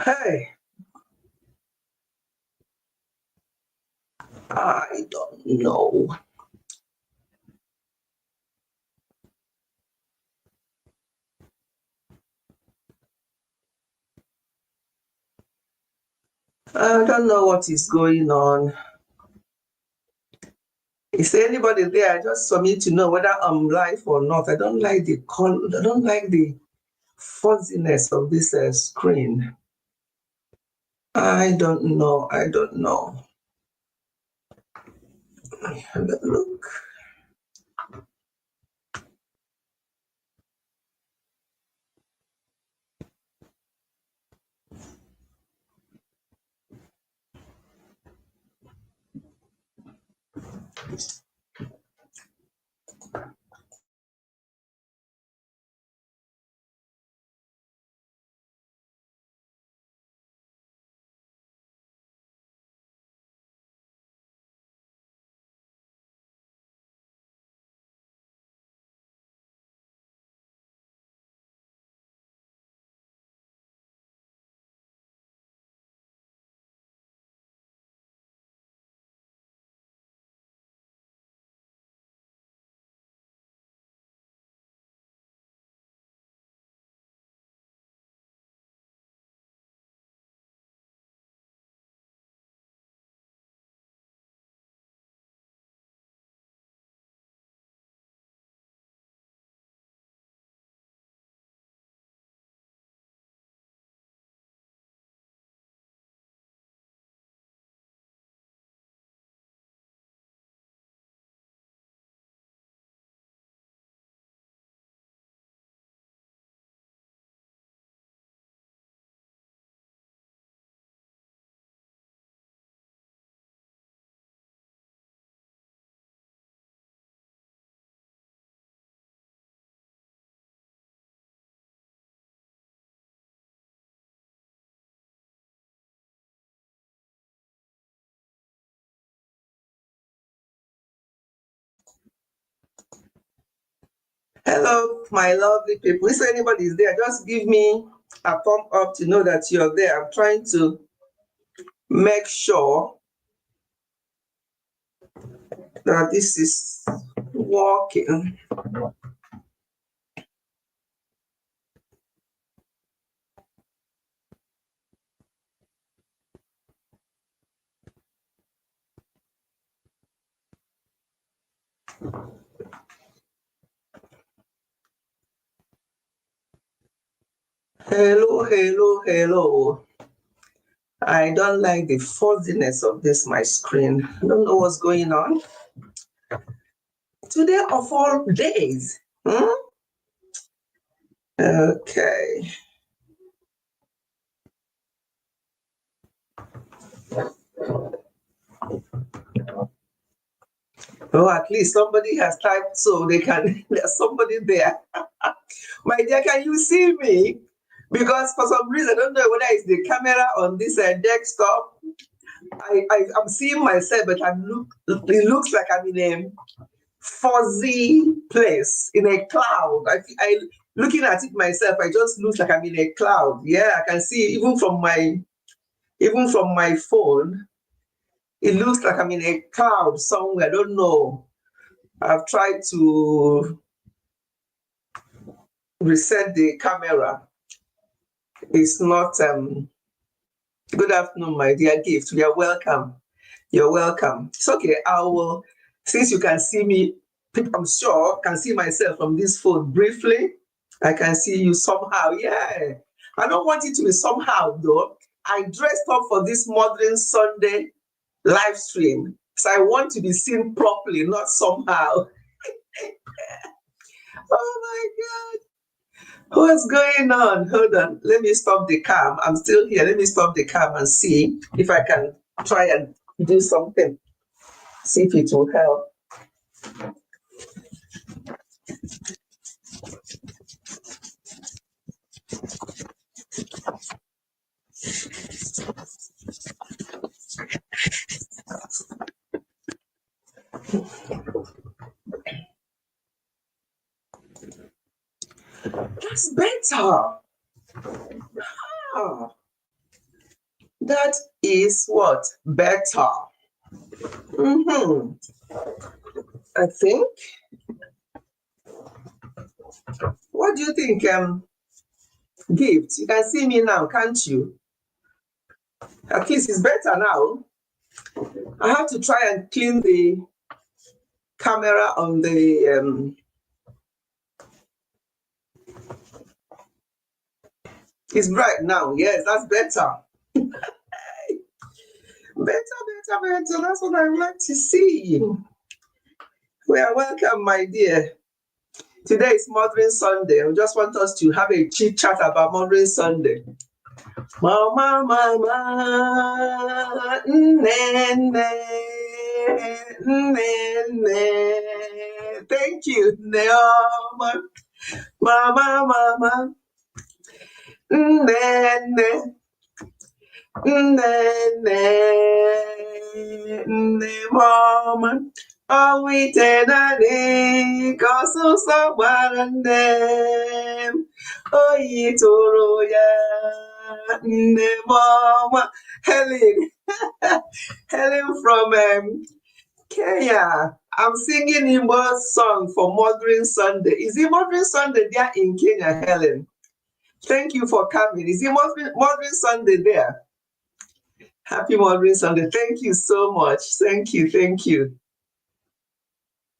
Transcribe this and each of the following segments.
Hey, I don't know. I don't know what is going on. Is there anybody there? Just for me to know whether I'm live or not. I don't like the call. I don't like the fuzziness of this screen. I don't know. I don't know. Have a look. Hello, my lovely people. If anybody is there, just give me a thumb up to know that you're there. I'm trying to make sure that this is working. Hello, hello, hello. I don't like the fuzziness of this, my screen. I don't know what's going on. Today of all days. Okay. Oh, at least somebody has typed so they can, there's somebody there. My dear, can you see me? Because for some reason, I don't know whether it's the camera on this desktop. I'm seeing myself, but it looks like I'm in a fuzzy place, in a cloud. Looking at it myself, I just look like I'm in a cloud. Yeah, I can see even from my phone, it looks like I'm in a cloud somewhere. I don't know. I've tried to reset the camera. It's not good afternoon, my dear Gift. You're welcome. You're welcome. It's okay. I will, since you can see me, I'm sure can see myself from this phone briefly. I can see you somehow. Yeah. I don't want it to be somehow though. I dressed up for this modern Sunday live stream. So I want to be seen properly, not somehow. Oh my God. What's going on? Hold on. Let me stop the cam. I'm still here. Let me stop the cam and see if I can try and do something. See if it will help. That's better. Ah, That is what? Better. I think. What do you think, Gift? You can see me now, can't you? At least it's better now. I have to try and clean the camera on the... It's bright now. Yes, that's better. Better. That's what I like to see. Well, welcome, my dear. Today is Mothering Sunday. I just want us to have a chit chat about Mothering Sunday. Mama, nene. Thank you, Neoma. Mama, nene. Mama, oh, we tenani, kosu so warandem, oh, itoro ya, mama, Helen, Helen from Kenya. I'm singing Igbo song for Mothering Sunday. Is it Mothering Sunday there in Kenya, Helen? Thank you for coming. Is it Mothering Sunday there? Happy Mothering Sunday. Thank you so much. Thank you.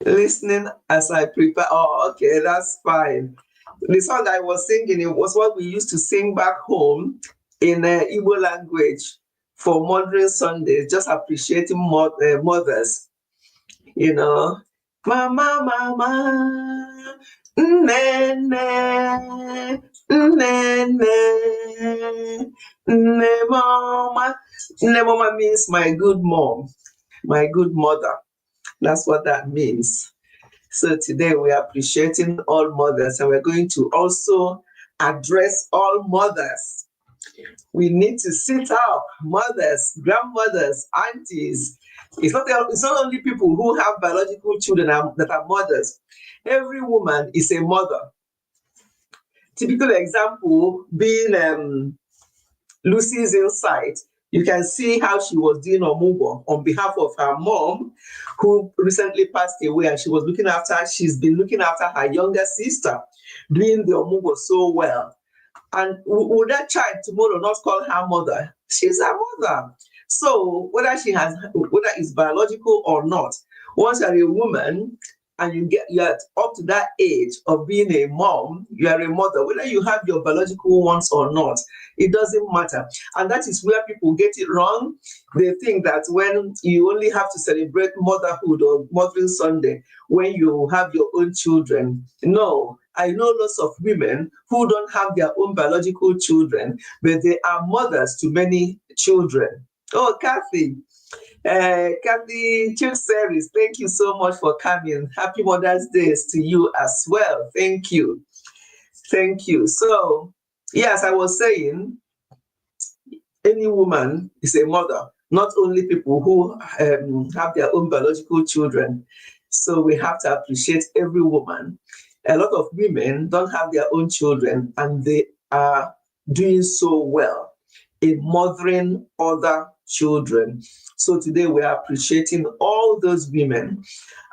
Listening as I prepare. Oh, okay, that's fine. The song I was singing, it was what we used to sing back home in Igbo language for Mothering Sunday, just appreciating mothers. You know, mama, nene, mama. Mama means my good mom, my good mother. That's what that means. So today we are appreciating all mothers, and we're going to also address all mothers. We need to sit up, mothers, grandmothers, aunties. It's not only people who have biological children that are mothers. Every woman is a mother. Typical example being Lucy's Insight. You can see how she was doing Omugo on behalf of her mom, who recently passed away, and she's been looking after her younger sister, doing the Omugo so well. And would that child tomorrow not call her mother? She's her mother. So whether it's biological or not, once you're a woman and you're up to that age of being a mom, you are a mother, whether you have your biological ones or not, it doesn't matter. And that is where people get it wrong. They think that when you only have to celebrate motherhood or Mothering Sunday when you have your own children. No, I know lots of women who don't have their own biological children, but they are mothers to many children. Oh, Kathy Chilseris, thank you so much for coming. Happy Mother's Day to you as well. Thank you. So, yes, I was saying, any woman is a mother, not only people who have their own biological children. So we have to appreciate every woman. A lot of women don't have their own children, and they are doing so well in mothering other children. So today we are appreciating all those women,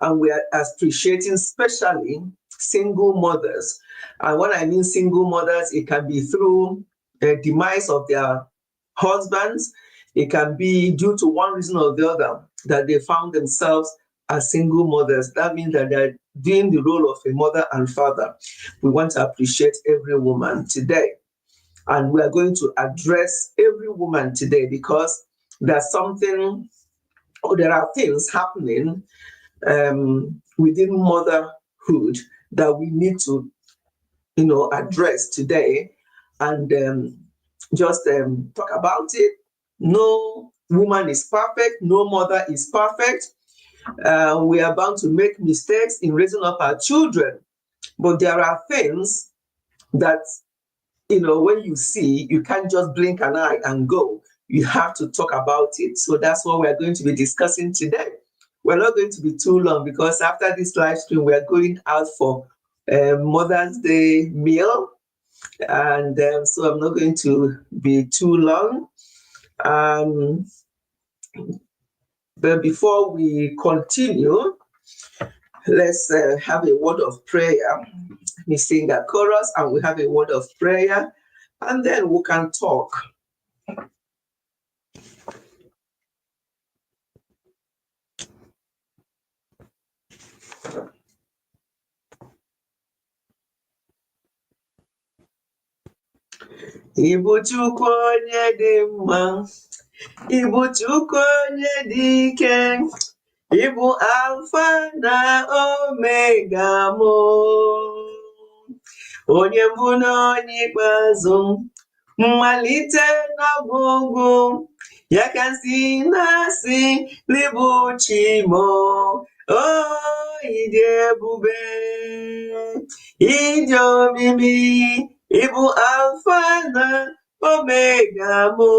and we are appreciating especially single mothers. And when I mean single mothers, it can be through the demise of their husbands. It can be due to one reason or the other that they found themselves as single mothers. That means that they're doing the role of a mother and father. We want to appreciate every woman today. And we are going to address every woman today because there are things happening within motherhood that we need to, address today and just talk about it. No woman is perfect. No mother is perfect. We are bound to make mistakes in raising up our children. But there are things that, when you see, you can't just blink an eye and go. You have to talk about it. So that's what we're going to be discussing today. We're not going to be too long because after this live stream, we're going out for Mother's Day meal. And so I'm not going to be too long. But before we continue, let's have a word of prayer. We sing a chorus and we have a word of prayer, and then we can talk. Ibu Chukwu onye dị mma, Ibu Chukwu onye dị ike, Ibu Alfa na Omega mụ, onye mbụ na onye ikpeazụ, mmalite na ọgwụgwụ, ya ka si na-asị n'ịbụ chi m. Ịdị ebube, ịdị omimi, ịbụ Alfa na Omega mụ,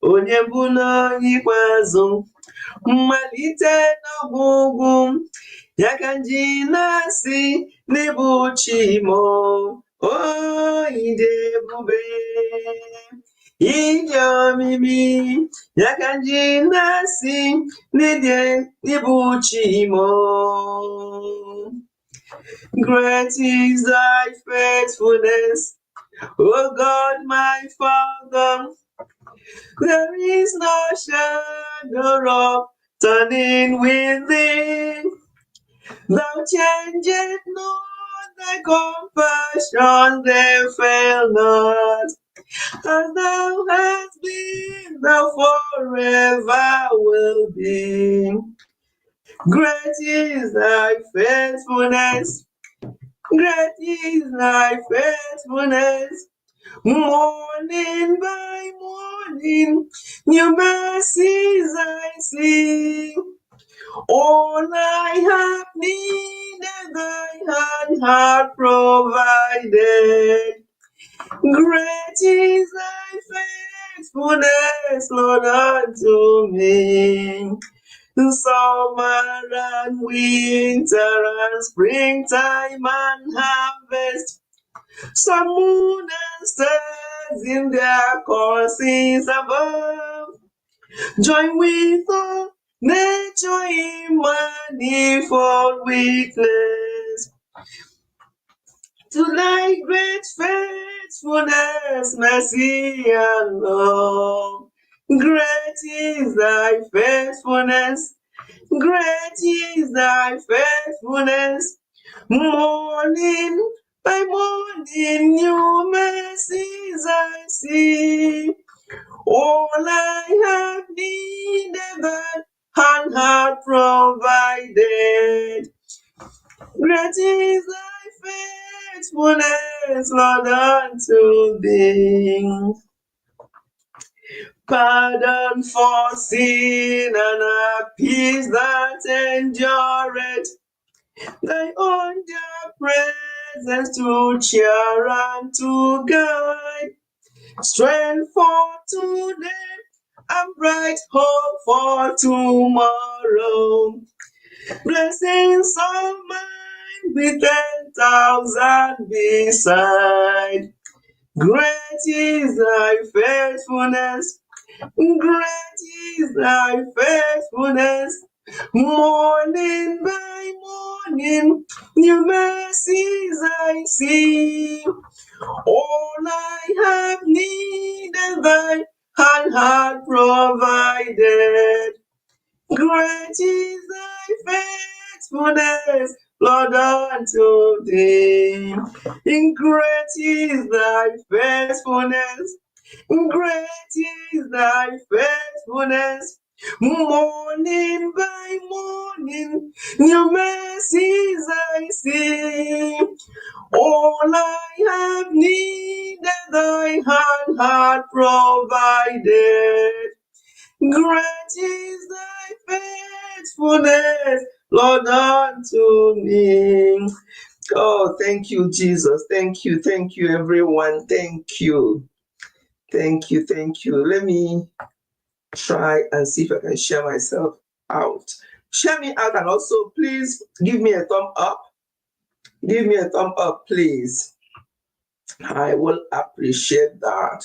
onye mbụ na onye ikpeazụ, mmalite na ọgwụgwụ, ya ka ji na-asị n'ịbụ chi m. Ịdị ebube, ịdị omimi, ya ka ji na-asị n'ịbụ chi m. Great is thy faithfulness, O God my Father. There is no shadow of turning within. Thou changest not, thy compassion they fail not. As thou hast been, thou forever will be. Great is thy faithfulness, great is thy faithfulness. Morning by morning, new mercies I see. All I have needed, thy hand hath provided. Great is thy faithfulness, Lord, unto me. Summer and winter and springtime and harvest, sun, moon, and stars in their courses above, join with all nature in manifold witness to thy great faithfulness, mercy, and love. Great is thy faithfulness, great is thy faithfulness. Morning by morning, new mercies I see. All I have needed, thy hand hath provided. Great is thy faithfulness, Lord, unto thee. Pardon for sin and a peace that endureth, thy own dear presence to cheer and to guide, strength for today and bright hope for tomorrow. Blessings of mine with 10,000 beside. Great is thy faithfulness, great is thy faithfulness. Morning by morning, new mercies I see. All I have needed, thy hand hath provided. Great is thy faithfulness, Lord, unto thee. Great is thy faithfulness, great is thy faithfulness. Morning by morning, new mercies I see. All I have needed, thy hand hath provided. Great is thy faithfulness, Lord, unto me. Oh, thank you, Jesus. Thank you, everyone. Thank you. Thank you. Let me try and see if I can share myself out. Share me out, and also please give me a thumb up. Give me a thumb up, please. I will appreciate that.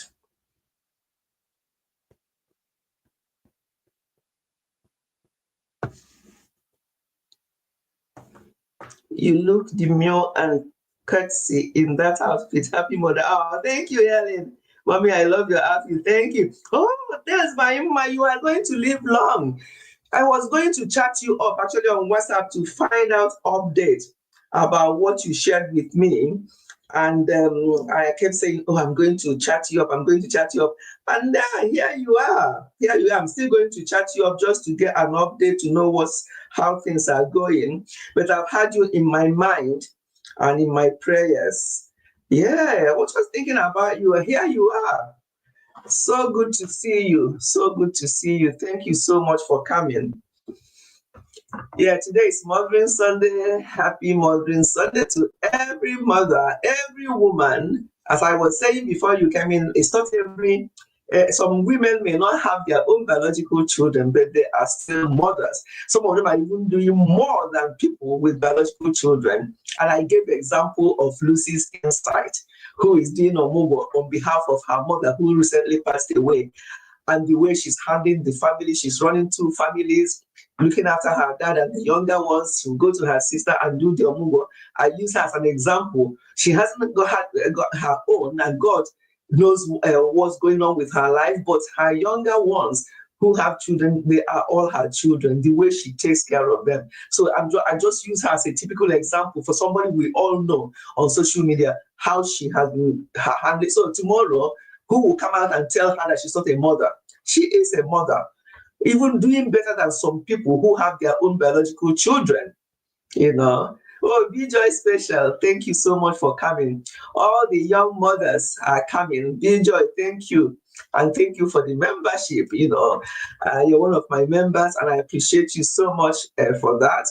You look demure and curtsy in that outfit. Happy mother. Oh, thank you, Helen. Mommy, I love your outfit. Thank you. Oh, there's my you are going to live long. I was going to chat you up actually on WhatsApp to find out updates about what you shared with me. And I kept saying, oh, I'm going to chat you up. I'm going to chat you up. And here you are. Here you are. I'm still going to chat you up just to get an update to know how things are going. But I've had you in my mind and in my prayers. Yeah, I was just thinking about you. Here you are. So good to see you. So good to see you. Thank you so much for coming. Yeah, today is Mothering Sunday. Happy Mothering Sunday to every mother, every woman. As I was saying before you came in, it's not every. Some women may not have their own biological children, but they are still mothers. Some of them are even doing more than people with biological children. And I gave the example of Lucy's Insight, who is doing Omugo on behalf of her mother, who recently passed away. And the way she's handling the family, she's running two families, looking after her dad and the younger ones. She'll go to her sister and do the Omugo. I use her as an example. She hasn't got her own, and God knows what's going on with her life, but her younger ones who have children, they are all her children, the way she takes care of them. So I just use her as a typical example for somebody we all know on social media, how she has been handling. So tomorrow, who will come out and tell her that she's not a mother? She is a mother, even doing better than some people who have their own biological children, you know. Oh, Bijoy Special, thank you so much for coming. All the young mothers are coming. Bijoy, thank you. And thank you for the membership. You're one of my members, and I appreciate you so much for that.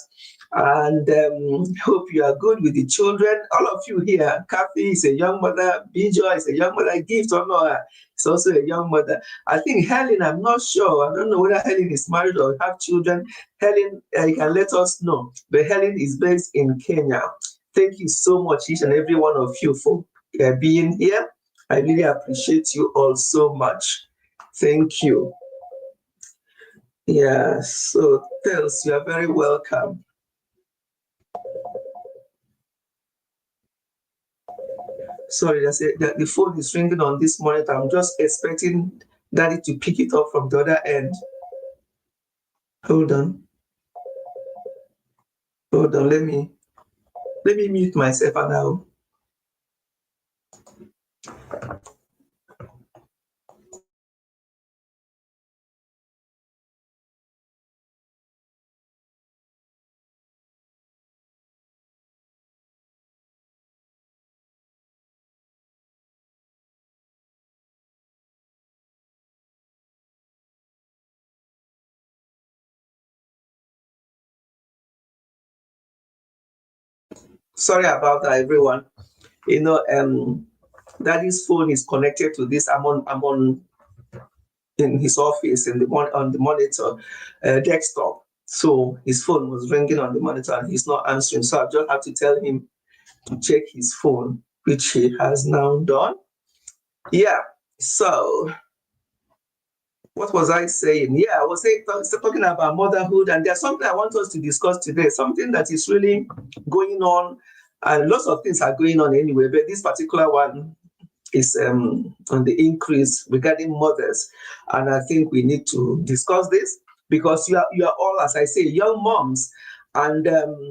And hope you are good with the children. All of you here, Kathy is a young mother, Bijoy is a young mother, Gift Honor is also a young mother. I think Helen, I'm not sure. I don't know whether Helen is married or have children. Helen, you can let us know. But Helen is based in Kenya. Thank you so much, each and every one of you, for being here. I really appreciate you all so much. Thank you. Yeah, so Tels, you are very welcome. Sorry, the phone is ringing on this monitor. I'm just expecting Daddy to pick it up from the other end. Hold on. Hold on, let me mute myself now. Sorry about that, everyone. Daddy's phone is connected to this. I'm on in his office on the monitor desktop. So his phone was ringing on the monitor and he's not answering. So I just have to tell him to check his phone, which he has now done. Yeah. So what was I saying? Yeah, I was talking about motherhood, and there's something I want us to discuss today, something that is really going on, and lots of things are going on anyway, but this particular one is on the increase regarding mothers, and I think we need to discuss this because you are all, as I say, young moms, and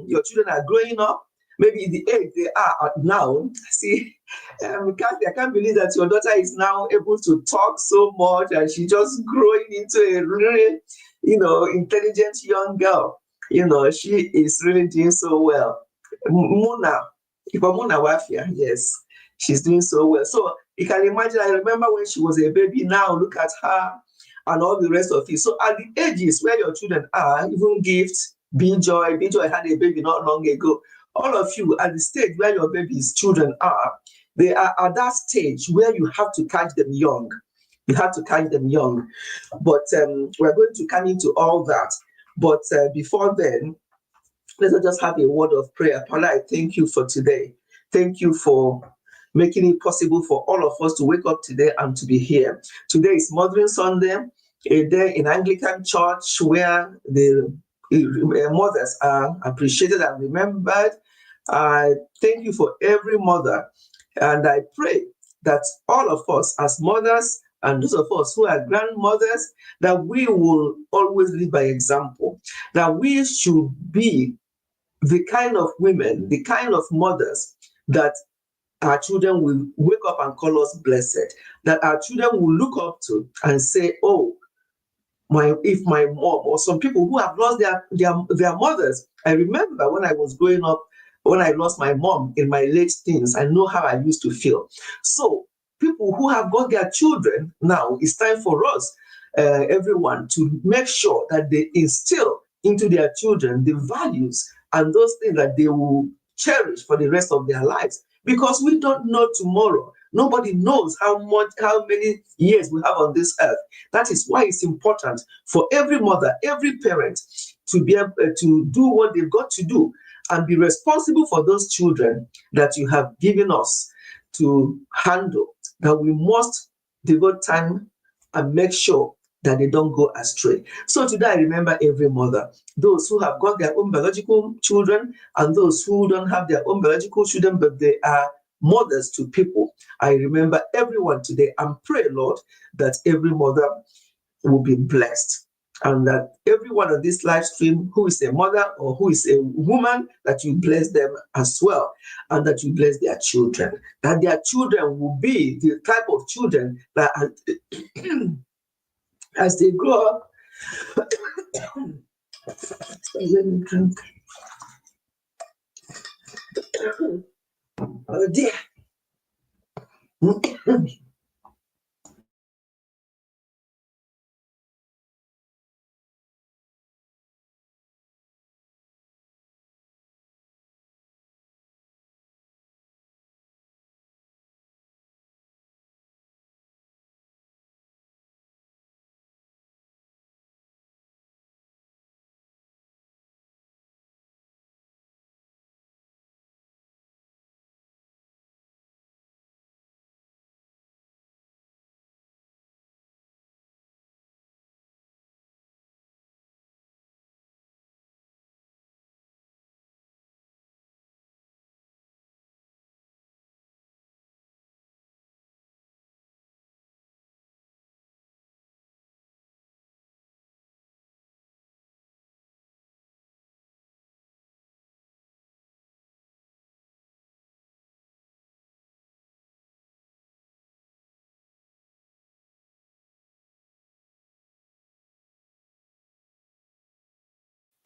your children are growing up. Maybe the age they are at now. See, Kathy, I can't believe that your daughter is now able to talk so much, and she's just growing into a really, intelligent young girl. She is really doing so well. Muna Wafia, yes, she's doing so well. So you can imagine, I remember when she was a baby, now look at her and all the rest of it. So at the ages where your children are, even Gift, Bijoy had a baby not long ago. All of you at the stage where your baby's children are, they are at that stage where you have to catch them young. You have to catch them young. But we're going to come into all that. But before then, let's just have a word of prayer. Paula, I thank you for today. Thank you for making it possible for all of us to wake up today and to be here. Today is Mothering Sunday, a day in Anglican Church where the mothers are appreciated and remembered. I thank you for every mother, and I pray that all of us as mothers and those of us who are grandmothers, that we will always lead by example, that we should be the kind of women, the kind of mothers that our children will wake up and call us blessed, that our children will look up to and say, oh, if my mom, or some people who have lost their mothers. I remember when I was growing up, when I lost my mom in my late teens, I know how I used to feel. So people who have got their children now, it's time for us, everyone, to make sure that they instill into their children the values and those things that they will cherish for the rest of their lives. Because we don't know tomorrow. Nobody knows how many years we have on this earth. That is why it's important for every mother, every parent to be able to do what they've got to do and be responsible for those children that you have given us to handle. That we must devote time and make sure that they don't go astray. So today I remember every mother, those who have got their own biological children and those who don't have their own biological children, but they are mothers to people. I remember everyone today and pray, Lord, that every mother will be blessed, and that everyone on this live stream who is a mother or who is a woman, that you bless them as well, and that you bless their children, that their children will be the type of children that as they grow up, let me drink. Oh dear.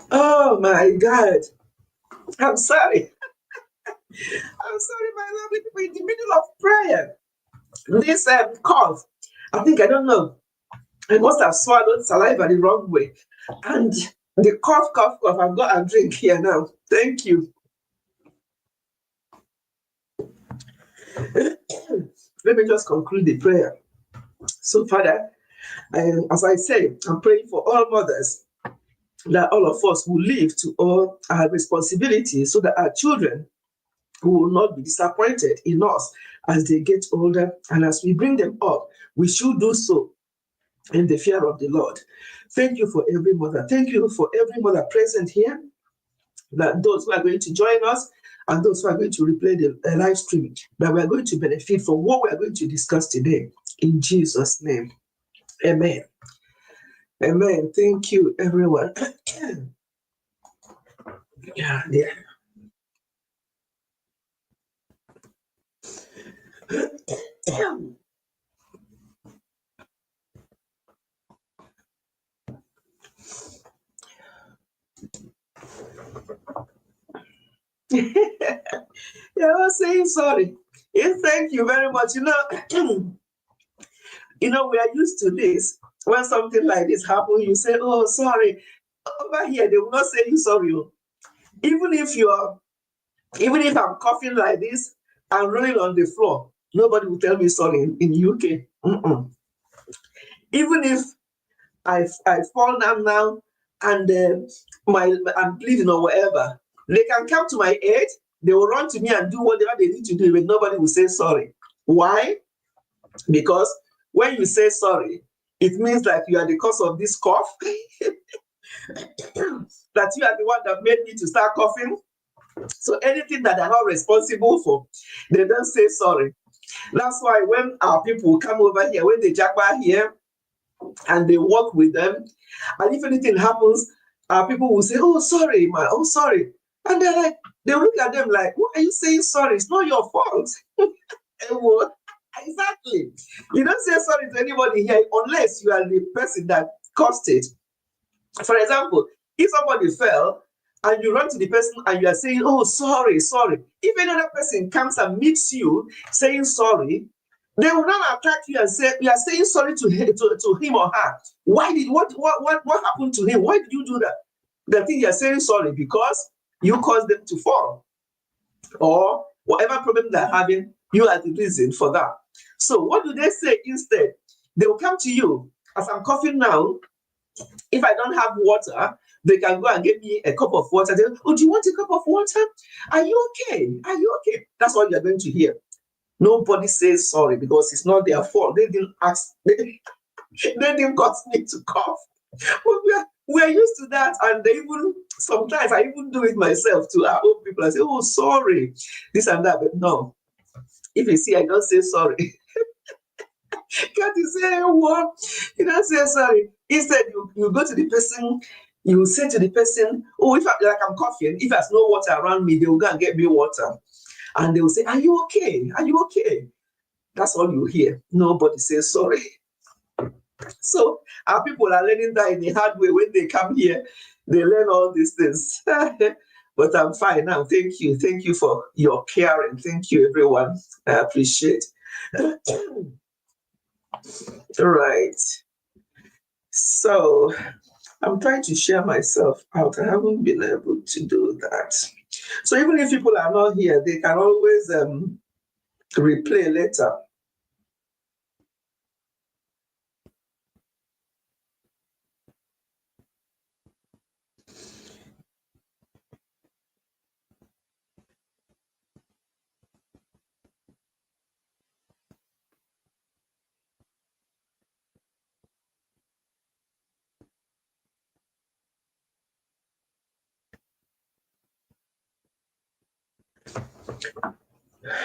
Oh my God. I'm sorry. I'm sorry, my lovely people, in the middle of prayer. This cough, I don't know. I must have swallowed saliva the wrong way. And the cough. I've got a drink here now. Thank you. Let me just conclude the prayer. So, Father, as I say, I'm praying for all mothers, that all of us will live to all our responsibilities so that our children will not be disappointed in us as they get older. And as we bring them up, we should do so in the fear of the Lord. Thank you for every mother. Thank you for every mother present here, that those who are going to join us and those who are going to replay the live stream, that we are going to benefit from what we are going to discuss today. In Jesus' name, amen. Amen. Thank you, everyone. Yeah. Yeah, I was saying sorry. Yes, thank you very much. We are used to this. When something like this happens, you say, "Oh, sorry." Over here, they will not say you sorry. Even if I'm coughing like this and rolling on the floor, nobody will tell me sorry in UK. Mm-mm. Even if I fall down now and I'm bleeding or whatever, they can come to my aid. They will run to me and do whatever they need to do, but nobody will say sorry. Why? Because when you say sorry, it means that you are the cause of this cough, that you are the one that made me to start coughing, So anything that they're not responsible for, they don't say sorry. That's why when our people come over here, when they japa here and they work with them, and if anything happens, our people will say, "Oh, sorry, man. Oh, sorry." And they're like, they look at them like, "Why are you saying sorry? It's not your fault." Exactly. You don't say sorry to anybody here unless you are the person that caused it. For example, if somebody fell and you run to the person and you are saying, "Oh, sorry, sorry." If another person comes and meets you saying sorry, they will not attack you and say, "You are saying sorry to him or her. Why did what happened to him? Why did you do that?" The thing you are saying sorry because you caused them to fall, or whatever problem they're having, you are the reason for that. So what do they say instead? They will come to you. As I'm coughing now, if I don't have water, they can go and get me a cup of water. They, "Oh, do you want a cup of water? Are you okay? Are you okay?" That's what you're going to hear. Nobody says sorry because it's not their fault. They didn't ask, they didn't cause me to cough. But we're used to that. And they even, sometimes I even do it myself to our own people. I say, "Oh, sorry, this and that." But no, if you see, I don't say sorry. Can't you say what? You don't say sorry. Instead, you go to the person, you say to the person, "Oh, if like I'm coughing, if there's no water around me, they will go and get me water." And they will say, "Are you okay? Are you okay?" That's all you hear. Nobody says sorry. So our people are learning that in the hard way. When they come here, they learn all these things. But I'm fine now. Thank you. Thank you for your caring. Thank you, everyone. I appreciate. Right. So I'm trying to share myself out. I haven't been able to do that. So even if people are not here, they can always replay later.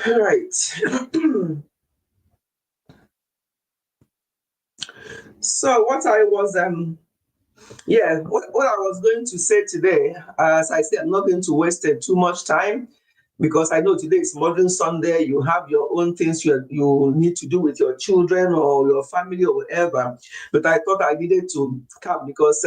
Right. So what I was what I was going to say today, as I said, I'm not going to waste too much time because I know today is Modern Sunday. You have your own things you need to do with your children or your family or whatever. But I thought I needed to come because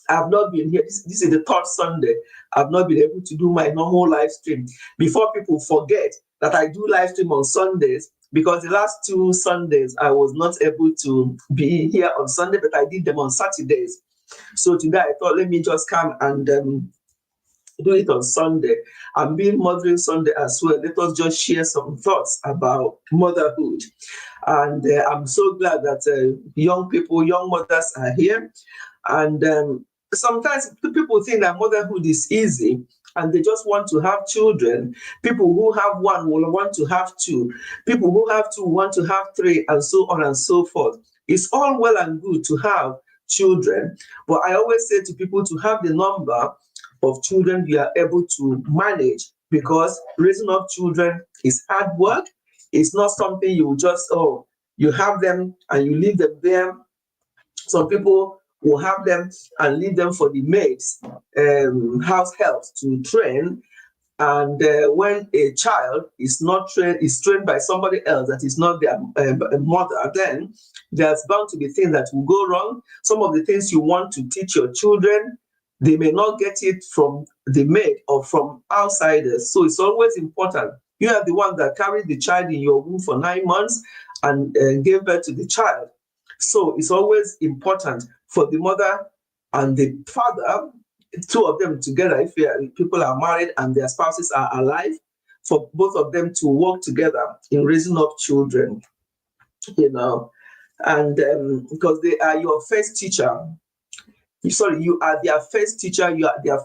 I've not been here. This is the third Sunday. I've not been able to do my normal live stream. Before people forget that I do live stream on Sundays, because the last 2 Sundays I was not able to be here on Sunday, but I did them on Saturdays. So today I thought, let me just come and do it on Sunday. And being Mothering Sunday as well, let us just share some thoughts about motherhood. And I'm so glad that young people, young mothers are here. And sometimes people think that motherhood is easy and they just want to have children. People who have one will want to have two. People who have two want to have three, and so on and so forth. It's all well and good to have children, but I always say to people to have the number of children you are able to manage, because raising up children is hard work. It's not something you just, oh, you have them and you leave them there. Some people will have them and leave them for the maids, house helps to train. And when a child is not trained, is trained by somebody else that is not their mother, then there's bound to be things that will go wrong. Some of the things you want to teach your children, they may not get it from the maid or from outsiders. So it's always important. You are the one that carried the child in your womb for 9 months and gave birth to the child. So it's always important for the mother and the father, two of them together, if people are married and their spouses are alive, for both of them to work together in raising up children, and because they are your first teacher. Sorry, you are their first teacher, you are their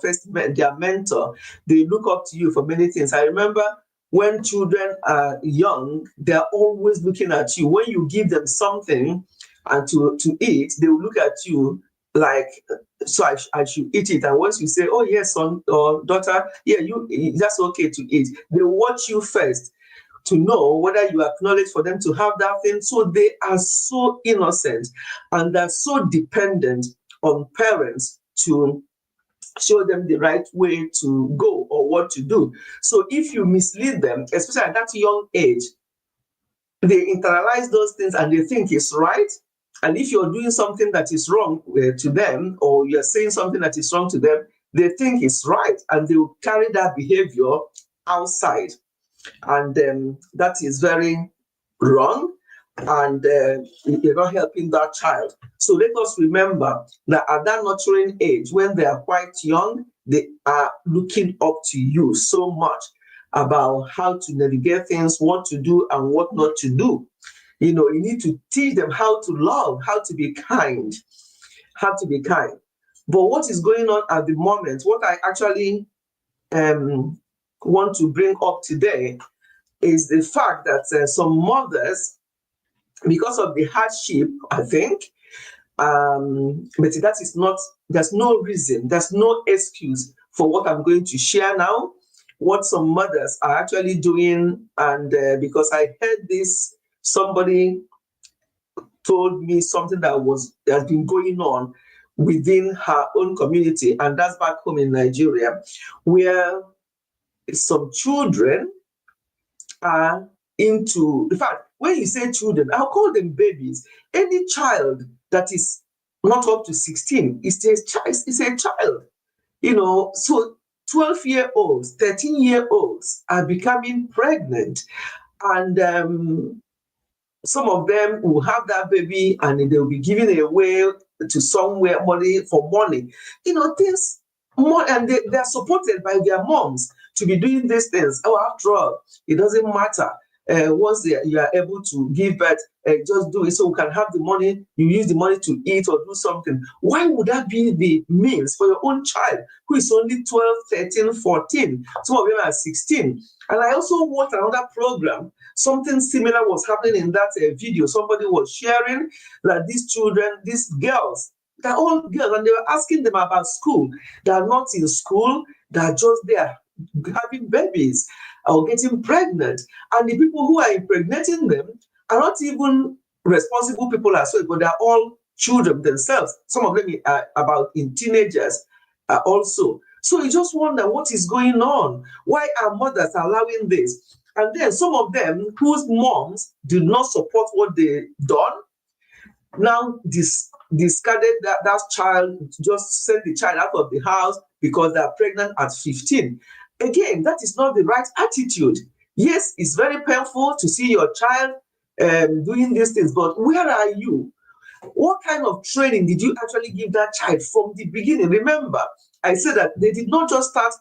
their mentor. They look up to you for many things. I remember when children are young, they're always looking at you. When you give them something and to eat, they will look at you like, so I should eat it. And once you say, oh yes, son or daughter, yeah, that's okay to eat. They watch you first to know whether you acknowledge for them to have that thing. So they are so innocent and they're so dependent on parents to show them the right way to go or what to do. So if you mislead them, especially at that young age, they internalize those things and they think it's right. And if you're doing something that is wrong to them, or you're saying something that is wrong to them, they think it's right and they will carry that behavior outside. And that is very wrong. And you're not helping that child. So let us remember that at that nurturing age, when they are quite young, they are looking up to you so much about how to navigate things, what to do and what not to do. You know, you need to teach them how to love, how to be kind, how to be kind. But what is going on at the moment, what I actually want to bring up today is the fact that some mothers, because of the hardship, I think, but that is not, there's no reason, there's no excuse for what I'm going to share now, what some mothers are actually doing. And because I heard this, somebody told me something that has been going on within her own community, and that's back home in Nigeria, where some children are into, in fact, when you say children, I'll call them babies. Any child that is not up to 16 is a child. You know, so 12-year-olds, 13-year-olds are becoming pregnant. And some of them will have that baby and they'll be giving away to somewhere money for money. You know, things more, and they're supported by their moms to be doing these things. Oh, after all, it doesn't matter. Once you are able to give birth, just do it so we can have the money. You use the money to eat or do something. Why would that be the means for your own child who is only 12, 13, 14? Some of them are 16. And I also watched another program. Something similar was happening in that video. Somebody was sharing that these children, these girls, they're all girls, and they were asking them about school. They are not in school. They are just there having babies or getting pregnant. And the people who are impregnating them are not even responsible people as well, but they're all children themselves. Some of them are about in teenagers also. So you just wonder what is going on. Why are mothers allowing this? And then some of them whose moms do not support what they've done, now discarded that child, just send the child out of the house because they're pregnant at 15. Again, that is not the right attitude. Yes, it's very painful to see your child doing these things, but where are you? What kind of training did you actually give that child from the beginning? Remember, I said that they did not just start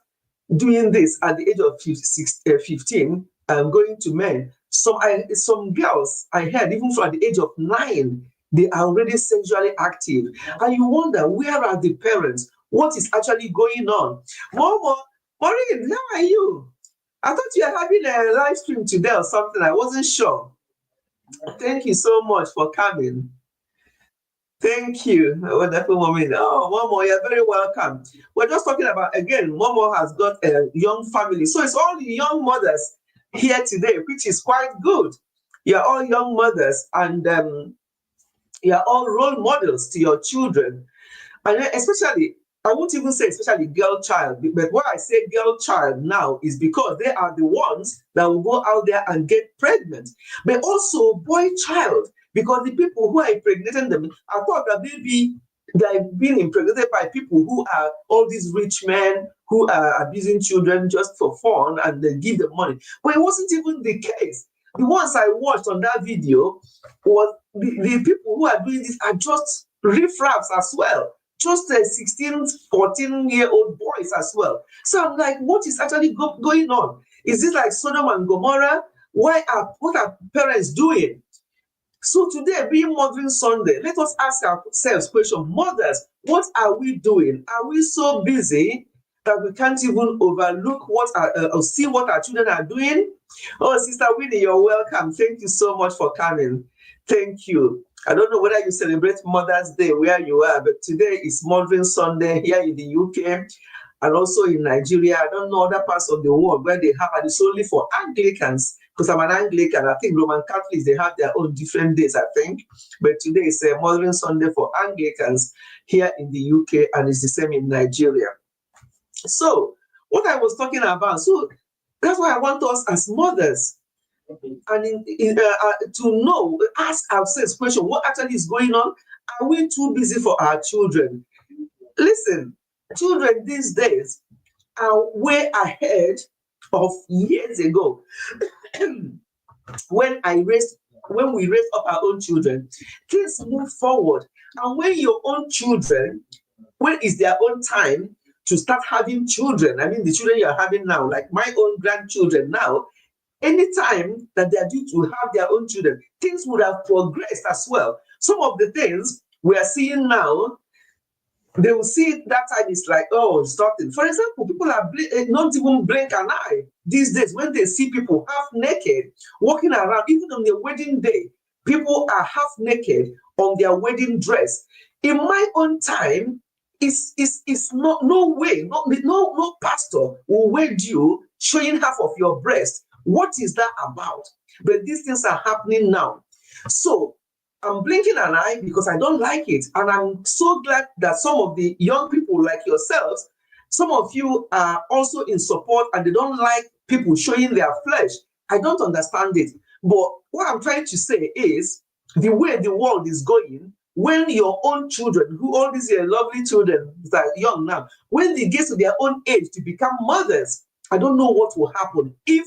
doing this at the age of 15 and going to men. Some girls, I heard, even from the age of 9, they are already sexually active. And you wonder, where are the parents? What is actually going on? Momo, Maureen, how are you? I thought you were having a live stream today or something. I wasn't sure. Thank you so much for coming. Thank you, a wonderful woman. Oh, Momo, you're very welcome. We're just talking about, again, Momo has got a young family. So it's all the young mothers here today, which is quite good. You're all young mothers, and you're all role models to your children. And especially, I won't even say especially girl child, but why I say girl child now is because they are the ones that will go out there and get pregnant. But also boy child, because the people who are impregnating them, I thought that they're being impregnated by people who are all these rich men who are abusing children just for fun and they give them money. But it wasn't even the case. The ones I watched on that video was the people who are doing this are just riffraffs as well. Just 16, 14-year-old boys as well. So I'm like, what is actually going on? Is this like Sodom and Gomorrah? What are parents doing? So today, being Mothering Sunday, let us ask ourselves question, mothers, what are we doing? Are we so busy that we can't even overlook or see what our children are doing? Oh, Sister Winnie, you're welcome. Thank you so much for coming. Thank you. I don't know whether you celebrate Mother's Day where you are, but today is Mothering Sunday here in the UK and also in Nigeria. I don't know other parts of the world where they have, and it's only for Anglicans, because I'm an Anglican. I think Roman Catholics, they have their own different days, I think. But today is a Mothering Sunday for Anglicans here in the UK, and it's the same in Nigeria. So, what I was talking about, so that's why I want us as mothers and to know, ask ourselves question, what actually is going on? Are we too busy for our children? Listen, children these days are way ahead of years ago. when we raised up our own children, things move forward. And when your own children, when is their own time to start having children? I mean, the children you're having now, like my own grandchildren now, anytime that they are due to have their own children, things would have progressed as well. Some of the things we are seeing now, they will see it that time, it's like, oh, something. For example, people are not even blink an eye these days when they see people half naked walking around, even on their wedding day. People are half naked on their wedding dress. In my own time, it's not, no way, no pastor will wed you showing half of your breast. What is that about? But these things are happening now. So I'm blinking an eye because I don't like it. And I'm so glad that some of the young people like yourselves, some of you are also in support and they don't like people showing their flesh. I don't understand it. But what I'm trying to say is the way the world is going, when your own children, who all these are lovely children that are young now, when they get to their own age to become mothers, I don't know what will happen if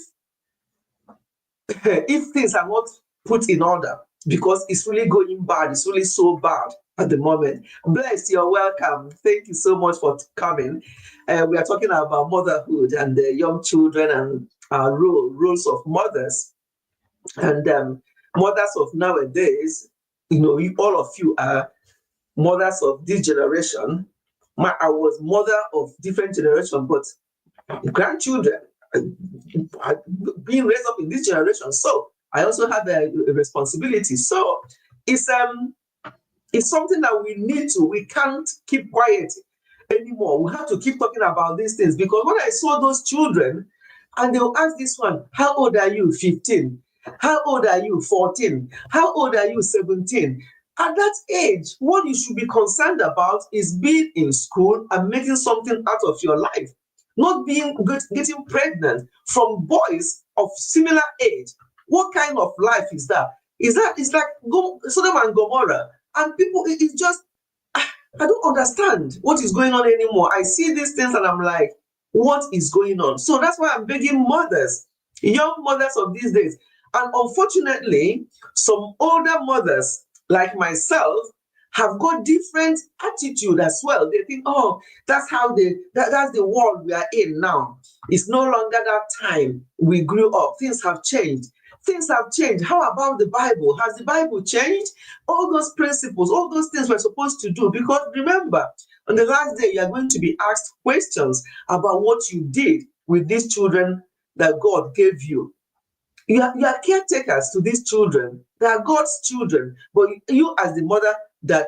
things are not put in order, because it's really going bad. It's really so bad at the moment. Bless, you're welcome. Thank you so much for coming. We are talking about motherhood and the young children and roles of mothers. And mothers of nowadays, all of you are mothers of this generation. I was mother of different generation, but grandchildren being raised up in this generation. So I also have a responsibility. So it's something that we can't keep quiet anymore. We have to keep talking about these things, because when I saw those children and they'll ask this one, how old are you? 15. How old are you? 14. How old are you? 17. At that age, what you should be concerned about is being in school and making something out of your life, not getting pregnant from boys of similar age. What kind of life is that? It's like Sodom and Gomorrah. And people, it's just, I don't understand what is going on anymore. I see these things and I'm like, what is going on? So that's why I'm begging mothers, young mothers of these days. And unfortunately, some older mothers like myself have got different attitude as well. They think, oh, that's the world we are in now. It's no longer that time we grew up. Things have changed. Things have changed. How about the Bible? Has the Bible changed? All those principles, all those things we're supposed to do. Because remember, on the last day, you are going to be asked questions about what you did with these children that God gave you. You are caretakers to these children. They are God's children. But you, as the mother that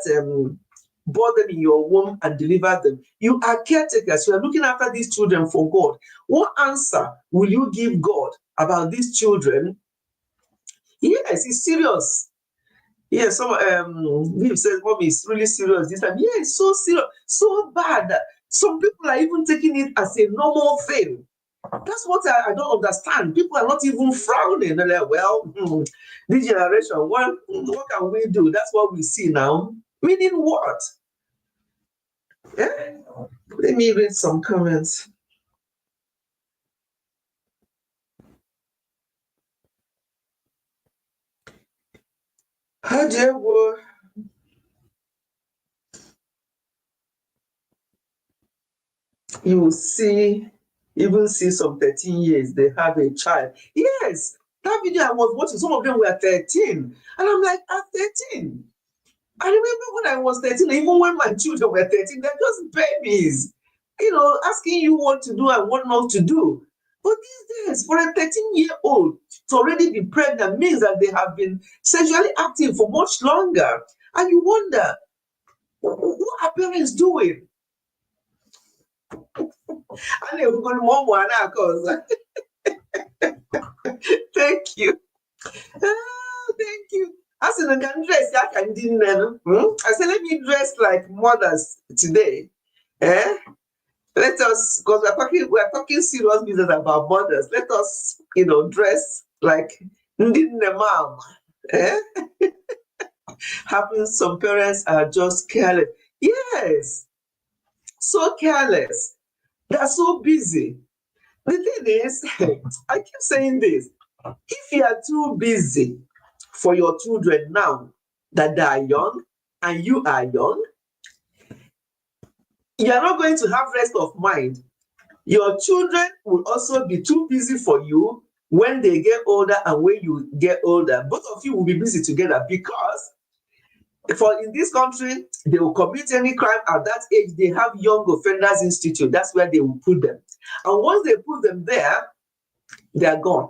bore them in your womb and delivered them, you are caretakers. You are looking after these children for God. What answer will you give God about these children? Yes, it's serious. Yes, some Viv says, Mommy, it's really serious this time. Yeah, it's so serious, so bad. Some people are even taking it as a normal thing. That's what I don't understand. People are not even frowning. They're like, well, this generation, what can we do? That's what we see now. Meaning what? Yeah? Let me read some comments. How dare we? You will even see some 13 years, they have a child. Yes, that video I was watching, some of them were 13. And I'm like, at 13? I remember when I was 13, even when my children were 13, they're just babies, asking you what to do and what not to do. But these days, for a 13-year-old, to already be pregnant means that they have been sexually active for much longer. And you wonder, what are parents doing? Thank you. Thank you. I said, I can dress. I can dinner. I said, let me dress like mothers today. Eh? Let us, because we're talking serious business about mothers. Let us, dress like mom. Eh? Happens some parents are just careless. Yes, so careless. They're so busy. The thing is, I keep saying this. If you are too busy for your children now that they are young and you are young, you are not going to have rest of mind. Your children will also be too busy for you when they get older and when you get older. Both of you will be busy together because in this country, they will commit any crime at that age. They have Young Offenders Institute. That's where they will put them. And once they put them there, they are gone.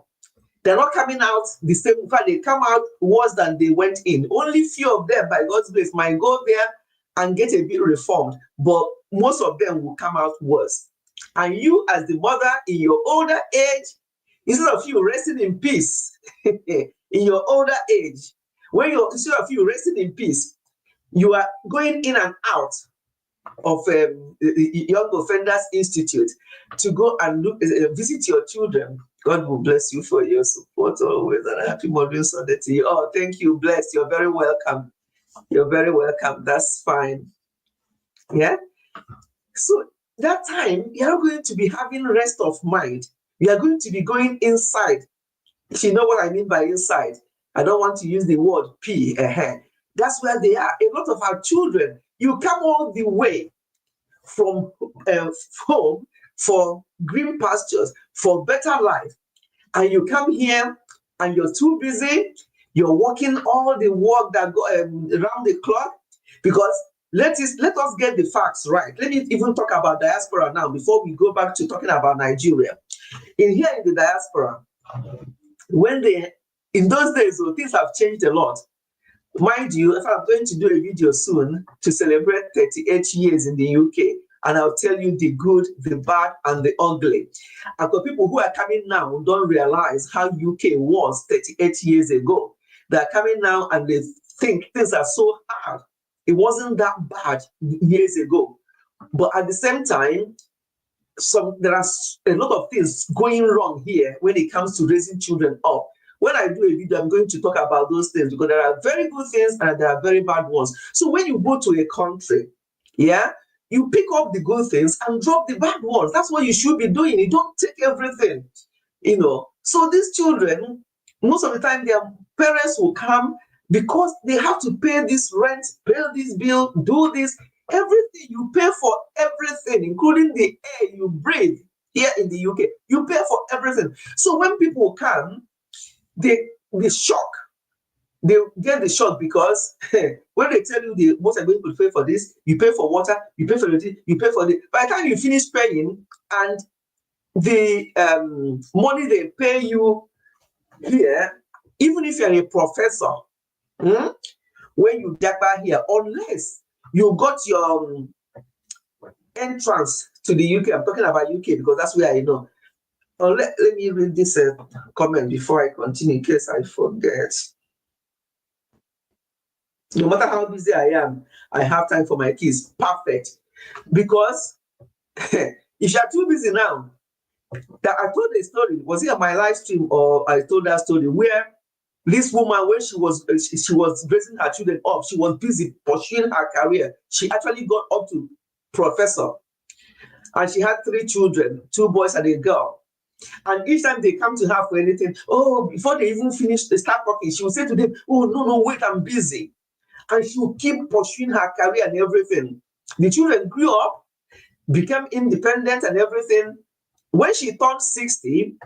They're not coming out the same. In fact, they come out worse than they went in. Only few of them, by God's grace, might go there and get a bit reformed. But most of them will come out worse. And you, as the mother in your older age, instead of you resting in peace in your older age, instead of you resting in peace, you are going in and out of Young Offenders Institute to go and visit your children. God will bless you for your support always, and a happy Modern Sunday to you. Oh, thank you, blessed. You're very welcome. You're very welcome. That's fine. Yeah. So that time, you are going to be having rest of mind. You are going to be going inside. If you know what I mean by inside, I don't want to use the word P. That's where they are. A lot of our children, you come all the way from home for green pastures, for better life, and you come here and you're too busy. You're working all the work that go around the clock. Because let us get the facts right. Let me even talk about diaspora now before we go back to talking about Nigeria. In the diaspora, in those days, things have changed a lot. Mind you, if I'm going to do a video soon to celebrate 38 years in the UK, and I'll tell you the good, the bad, and the ugly. And for people who are coming now don't realize how UK was 38 years ago. They're coming now and they think things are so hard. It wasn't that bad years ago. But at the same time, there are a lot of things going wrong here when it comes to raising children up. When I do a video, I'm going to talk about those things because there are very good things and there are very bad ones. So when you go to a country, you pick up the good things and drop the bad ones. That's what you should be doing. You don't take everything, So these children, most of the time, their parents will come because they have to pay this rent, pay this bill, do this. Everything, you pay for everything, including the air you breathe here in the UK. You pay for everything. So when people come, they shock. They get the shock because when they tell you what are going to pay for this, you pay for water, you pay for the, you pay for the. By the time you finish paying, and the money they pay you here, even if you're a professor, when you get back here, unless you got your entrance to the UK, I'm talking about UK because that's where I know. Let me read this comment before I continue in case I forget. No matter how busy I am, I have time for my kids. Perfect. Because if you're too busy now, I told a story. Was it on my live stream or I told that story where this woman, when she was raising her children up, she was busy pursuing her career. She actually got up to professor. And she had 3 children, 2 boys and a girl. And each time they come to her for anything, before they even finish, they start talking, she will say to them, no, wait, I'm busy. And she will keep pursuing her career and everything. The children grew up, became independent and everything. When she turned 60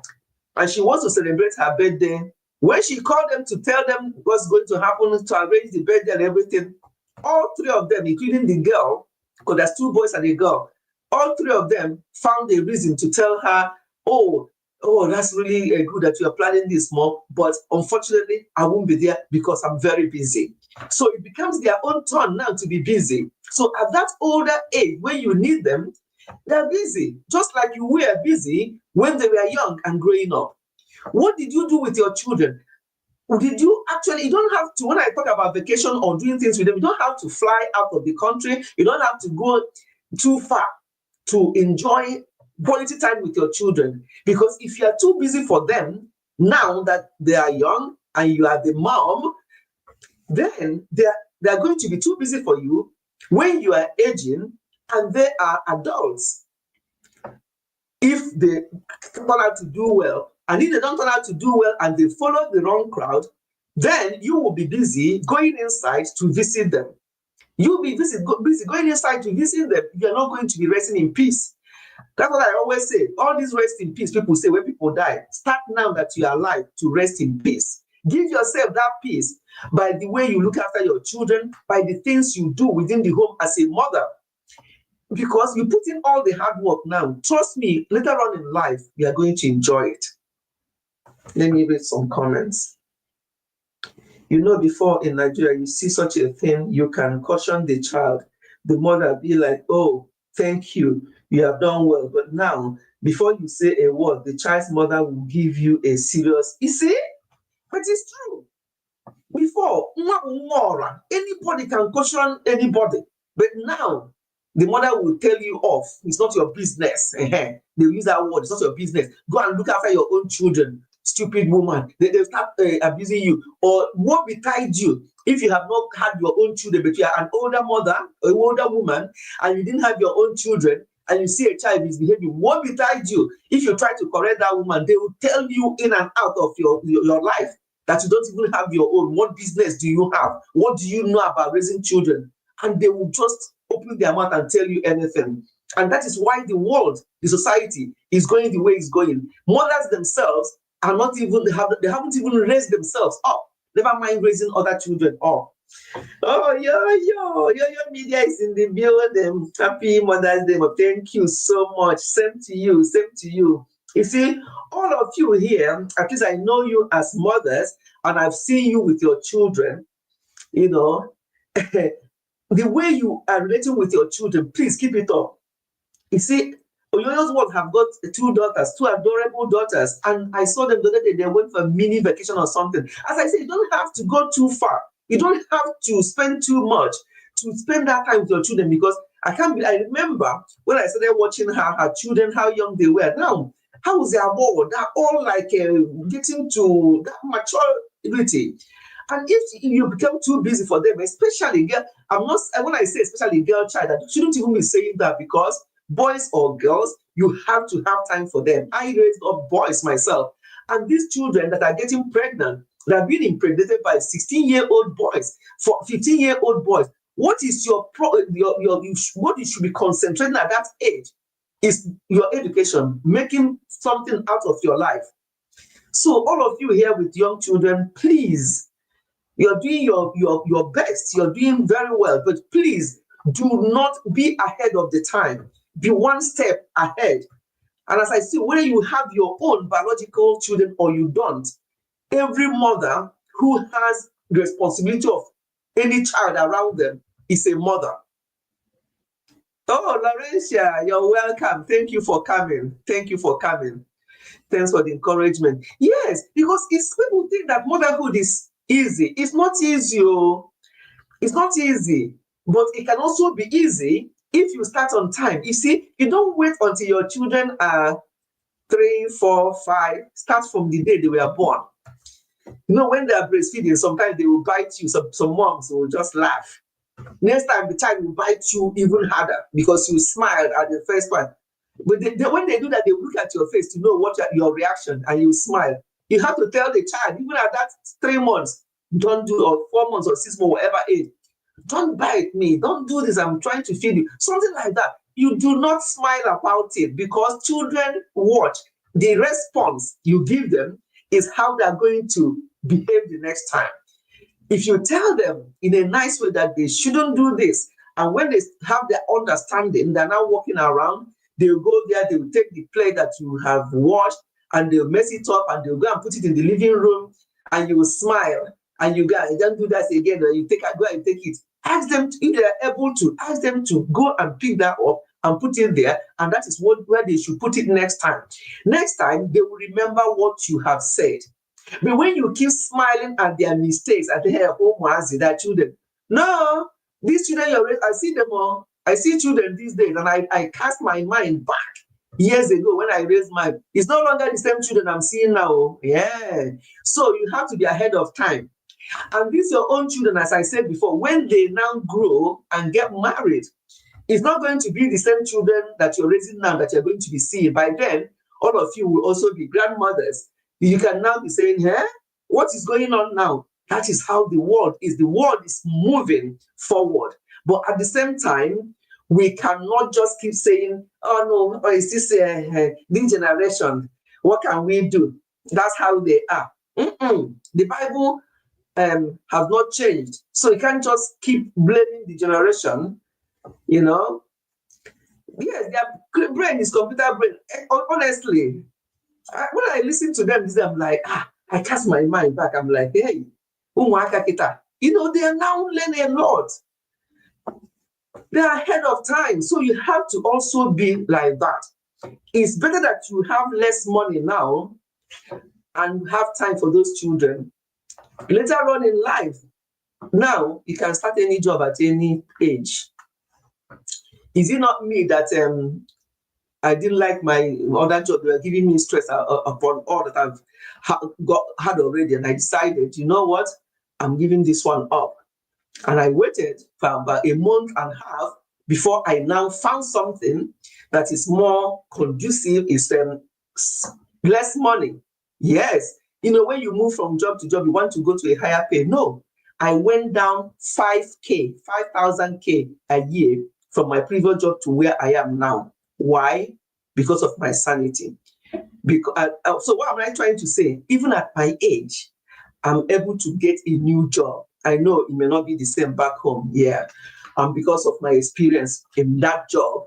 and she wants to celebrate her birthday, when she called them to tell them what's going to happen, to arrange the birthday and everything, all 3 of them, including the girl, because there's 2 boys and a girl, all 3 of them found a reason to tell her, oh, that's really good that you are planning this more, but unfortunately, I won't be there because I'm very busy. So it becomes their own turn now to be busy. So at that older age, when you need them, they're busy, just like you were busy when they were young and growing up. What did you do with your children? Did you actually, you don't have to, when I talk about vacation or doing things with them, you don't have to fly out of the country. You don't have to go too far to enjoy quality time with your children. Because if you are too busy for them, now that they are young and you are the mom, then they are going to be too busy for you when you are aging and they are adults. If they turn out to do well, and if they don't turn out to do well and they follow the wrong crowd, then you will be busy going inside to visit them. You'll be busy going inside to visit them. You're not going to be resting in peace. That's what I always say. All this rest in peace, people say when people die, start now that you are alive to rest in peace. Give yourself that peace by the way you look after your children, by the things you do within the home as a mother. Because you put in all the hard work now. Trust me, later on in life, you are going to enjoy it. Let me read some comments. You know, before in Nigeria, you see such a thing, you can caution the child. The mother be like, oh, thank you, you have done well. But now, before you say a word, the child's mother will give you a serious, you see? But it's true. Before, anybody can caution anybody. But now, the mother will tell you off. It's not your business. They use that word. It's not your business. Go and look after your own children. Stupid woman. They'll start abusing you. Or what betide you if you have not had your own children, but you are an older mother, an older woman, and you didn't have your own children, and you see a child misbehaving. What betide you if you try to correct that woman? They will tell you in and out of your life that you don't even have your own. What business do you have? What do you know about raising children? And they will just open their mouth and tell you anything. And that is why the world, the society, is going the way it's going. Mothers themselves are not even, they haven't even raised themselves up. Never mind raising other children up. Oh, your media is in the building. Happy Mother's Day. Thank you so much. Same to you. Same to you. You see, all of you here, at least I know you as mothers, and I've seen you with your children, you know. The way you are relating with your children, please keep it up. You see, Oyoyo's ones have got 2 daughters, 2 adorable daughters, and I saw them the other day, they went for a mini vacation or something. As I said, you don't have to go too far. You don't have to spend too much to spend that time with your children, because I remember when I started watching her children, how young they were. Now, how is their world? They're all like getting to that maturity. And if you become too busy for them, especially girl, when I say especially girl child, I shouldn't even be saying that, because boys or girls, you have to have time for them. I raised up boys myself, and these children that are getting pregnant, that are being impregnated by 16-year-old boys, for 15-year-old boys. What is what you should be concentrating at that age is your education, making something out of your life. So all of you here with young children, please, you're doing your best. You're doing very well. But please do not be ahead of the time. Be one step ahead. And as I see, whether you have your own biological children or you don't, every mother who has the responsibility of any child around them is a mother. Oh, Laurentia, you're welcome. Thank you for coming. Thank you for coming. Thanks for the encouragement. Yes, because people think that motherhood is easy. It's not easy. It's not easy, but it can also be easy if you start on time. You see, you don't wait until your children are 3, 4, 5. Start from the day they were born. You know, when they are breastfeeding, sometimes they will bite you. Some moms will just laugh. Next time, the child will bite you even harder because you smiled at the first one. But when they do that, they look at your face to know what your reaction, and you smile. You have to tell the child, even at that 3 months, don't do, or 4 months or 6 months, whatever age, don't bite me, don't do this, I'm trying to feed you. Something like that. You do not smile about it, because children watch. The response you give them is how they're going to behave the next time. If you tell them in a nice way that they shouldn't do this, and when they have their understanding, they're now walking around, they will go there, they will take the plate that you have washed, and they'll mess it up, and they'll go and put it in the living room, and you will smile, and you go, don't do that again, and you go and take it. Ask them, if they are able to, ask them to go and pick that up and put it there, and that is where they should put it next time. Next time, they will remember what you have said. But when you keep smiling at their mistakes, at their their children, no, these children, I see them all. I see children these days, and I cast my mind back years ago when I raised mine. It's no longer the same children I'm seeing now. Yeah. So you have to be ahead of time. And these your own children, as I said before, when they now grow and get married, it's not going to be the same children that you're raising now that you're going to be seeing. By then, all of you will also be grandmothers. You can now be saying, what is going on now? That is how the world is. The world is moving forward. But at the same time, we cannot just keep saying, oh no, is this this generation? What can we do? That's how they are. The Bible has not changed. So you can't just keep blaming the generation, Yes, their brain is computer brain. Honestly, when I listen to them, I'm like, I cast my mind back. I'm like, hey, they are now learning a lot. They are ahead of time. So you have to also be like that. It's better that you have less money now and have time for those children. Later on in life, now you can start any job at any age. Is it not me that I didn't like my other job? They were giving me stress upon all that I've had already. And I decided, you know what? I'm giving this one up. And I waited for about a month and a half before I now found something that is more conducive, is less money. Yes. When you move from job to job, you want to go to a higher pay. No, I went down 5,000 a year from my previous job to where I am now. Why? Because of my sanity. So what am I trying to say? Even at my age, I'm able to get a new job. I know it may not be the same back home. Yeah. Because of my experience in that job,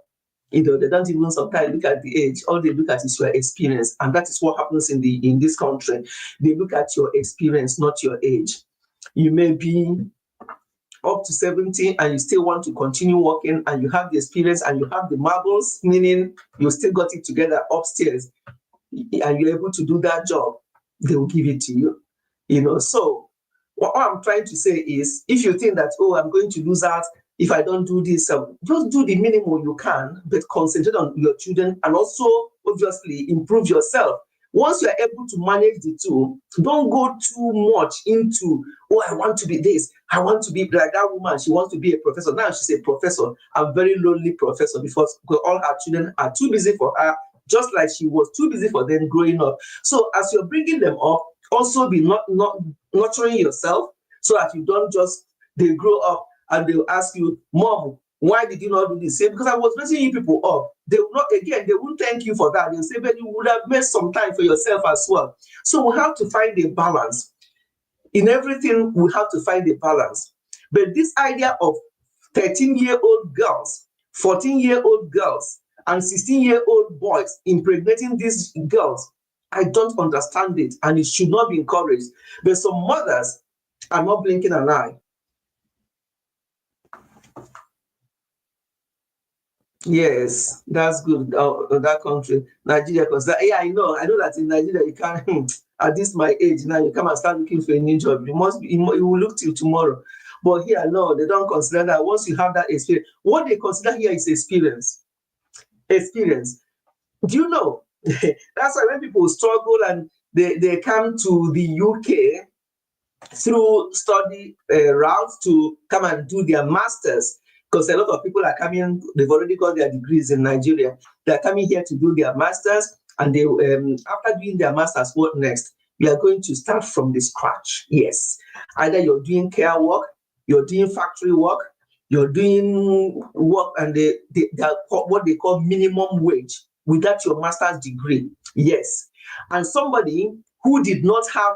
they don't even sometimes look at the age. All they look at is your experience. And that is what happens in this country. They look at your experience, not your age. You may be up to 70 and you still want to continue working, and you have the experience and you have the marbles, meaning you still got it together upstairs, and you're able to do that job, they will give it to you. So what I'm trying to say is, if you think that, I'm going to lose out if I don't do this, just do the minimum you can, but concentrate on your children and also obviously improve yourself. Once you're able to manage the two, don't go too much into, I want to be this, I want to be like that woman, she wants to be a professor. Now she's a professor, a very lonely professor, because all her children are too busy for her, just like she was too busy for them growing up. So as you're bringing them up, also be not nurturing yourself, so that you don't just, they grow up and they'll ask you, Mom, why did you not do this? Say, because I was raising you people up. They won't thank you for that. They'll say, but you would have made some time for yourself as well. So we have to find a balance. In everything, we have to find a balance. But this idea of 13-year-old girls, 14-year-old girls, and 16-year-old boys impregnating these girls, I don't understand it, and it should not be encouraged. But some mothers are not blinking an eye. Yes, that's good. That country, Nigeria, because I know that in Nigeria you can't. At this my age now, you come and start looking for a new job. You will look till tomorrow. But here, no, they don't consider that. Once you have that experience, what they consider here is experience. Experience. Do you know? That's why when people struggle and they come to the UK through study routes to come and do their masters. Because a lot of people are coming, they've already got their degrees in Nigeria. They're coming here to do their masters, and they after doing their masters, what next? You are going to start from the scratch. Yes. Either you're doing care work, you're doing factory work, you're doing work, and they're what they call minimum wage without your master's degree. Yes. And somebody who did not have,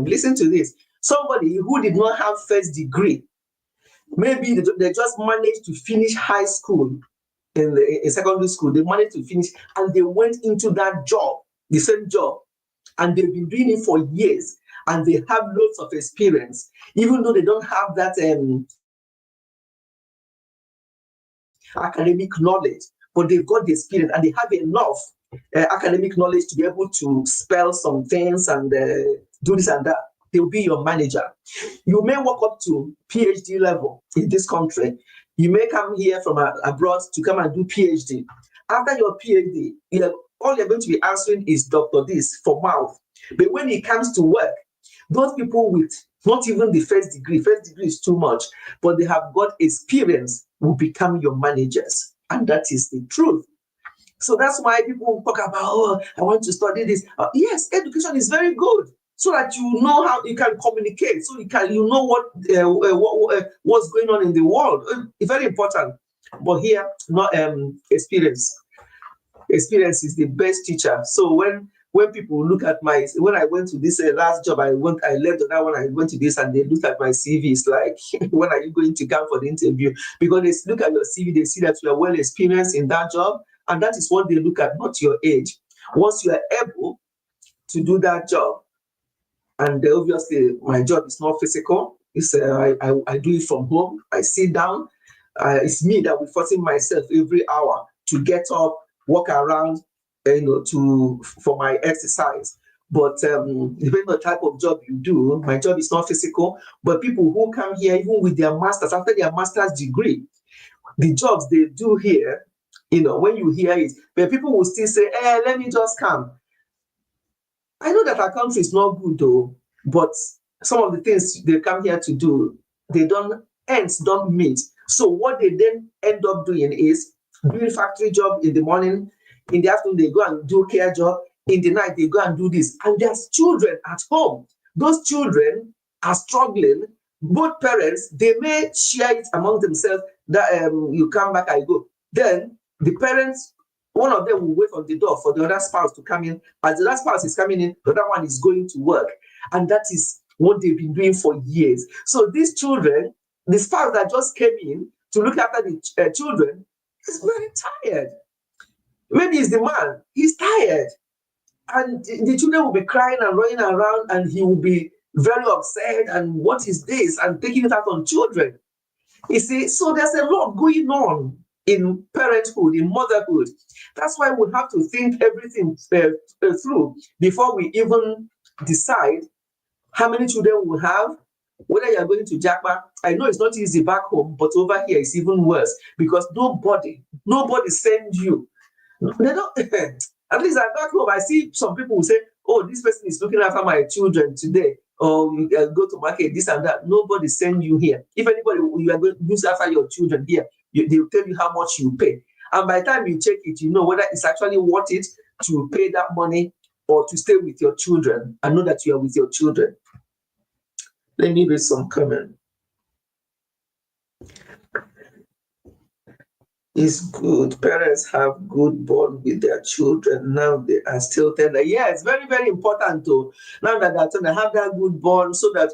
listen to this, somebody who did not have first degree, maybe they just managed to finish high school in secondary school. They managed to finish and they went into that job. the same job, and they've been doing it for years, and they have loads of experience, even though they don't have that academic knowledge, but they've got the experience and they have enough academic knowledge to be able to spell some things and do this and that. They'll be your manager. You may walk up to PhD level in this country. You may come here from abroad to come and do PhD. After your PhD, all you're going to be answering is Dr. This for mouth. But when it comes to work, those people with not even the first degree is too much, but they have got experience, will become your managers. And that is the truth. So that's why people talk about, oh, I want to study this. Yes, education is very good, so that you know how you can communicate, so you know what's going on in the world. It's very important. But here, not experience. Experience is the best teacher. So when people look at when I went to this last job, I left on that one, I went to this, and they looked at my CV. It's like, when are you going to come for the interview? Because they look at your CV, they see that you are well experienced in that job, and that is what they look at, not your age. Once you are able to do that job, and obviously my job is not physical. It's I do it from home. I sit down. It's me that will forcing myself every hour to get up, walk around, for my exercise. But depending on the type of job you do, my job is not physical. But people who come here, even with their masters, after their master's degree, the jobs they do here, when you hear it, but people will still say, let me just come. I know that our country is not good though, but some of the things they come here to do, ends don't meet. So what they then end up doing is doing factory job in the morning, in the afternoon they go and do care job, in the night they go and do this. And there's children at home. Those children are struggling. Both parents, they may share it among themselves that you come back, I go. Then the parents, one of them will wait on the door for the other spouse to come in. As the other spouse is coming in, the other one is going to work. And that is what they've been doing for years. So these children, the spouse that just came in to look after the children, is very tired. Maybe it's the man, he's tired. And the children will be crying and running around, and he will be very upset. And what is this? And taking it out on children. You see, so there's a lot going on in parenthood, in motherhood. That's why we have to think everything through before we even decide how many children we have, whether you're going to Jackpa. I know it's not easy back home, but over here it's even worse, because nobody sends you. They don't. At least I'm back home, I see some people who say, oh, this person is looking after my children today, or you go to market, this and that. Nobody send you here. If anybody, you are going to look after your children here, they will tell you how much you pay. And by the time you check it, you know whether it's actually worth it to pay that money or to stay with your children and know that you are with your children. Let me read some comment. It's good. Parents have good bond with their children. Now they are still tender. Yeah, it's very, very important to now that they're tender, have that good bond, so that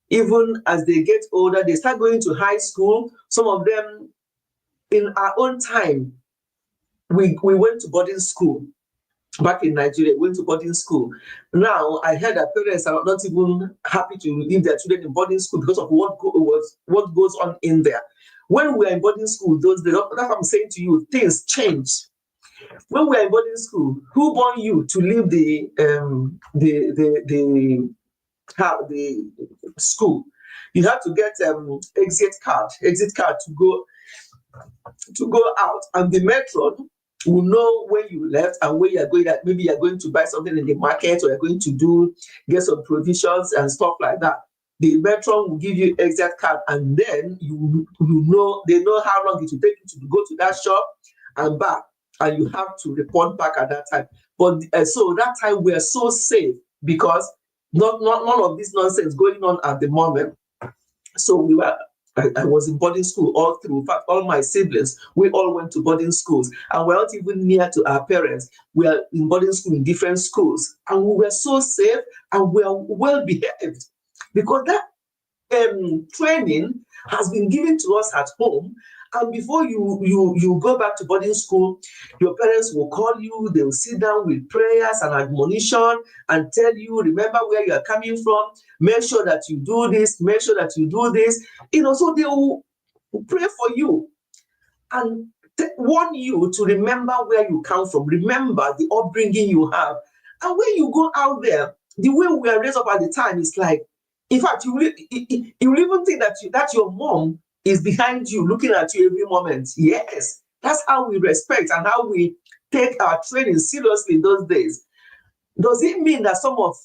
even as they get older, they start going to high school. Some of them, in our own time, we went to boarding school. Back in Nigeria, went to boarding school. Now I heard that parents are not even happy to leave their children in boarding school because of what goes on in there. When we are in boarding school, that's what I'm saying to you, things change. When we are in boarding school, who born you to leave the school? You have to get exit card to go out, and the matron will know when you left and where you're going. That maybe you're going to buy something in the market, or you're going to get some provisions and stuff like that. The matron will give you exact card, and then they know how long it will take you to go to that shop and back, and you have to report back at that time. But so that time we are so safe, because none of this nonsense going on at the moment. So I was in boarding school all through. In fact, all my siblings, we all went to boarding schools, and we're not even near to our parents. We are in boarding school in different schools, and we were so safe and we are well behaved, because that training has been given to us at home, And before you go back to boarding school, your parents will call you, they will sit down with prayers and admonition and tell you, remember where you are coming from, make sure that you do this, make sure that you do this. So they will pray for you and warn you to remember where you come from, remember the upbringing you have. And when you go out there, the way we were raised up at the time is like, in fact, you will even think that your mom is behind you, looking at you every moment. Yes, that's how we respect and how we take our training seriously in those days. Does it mean that some of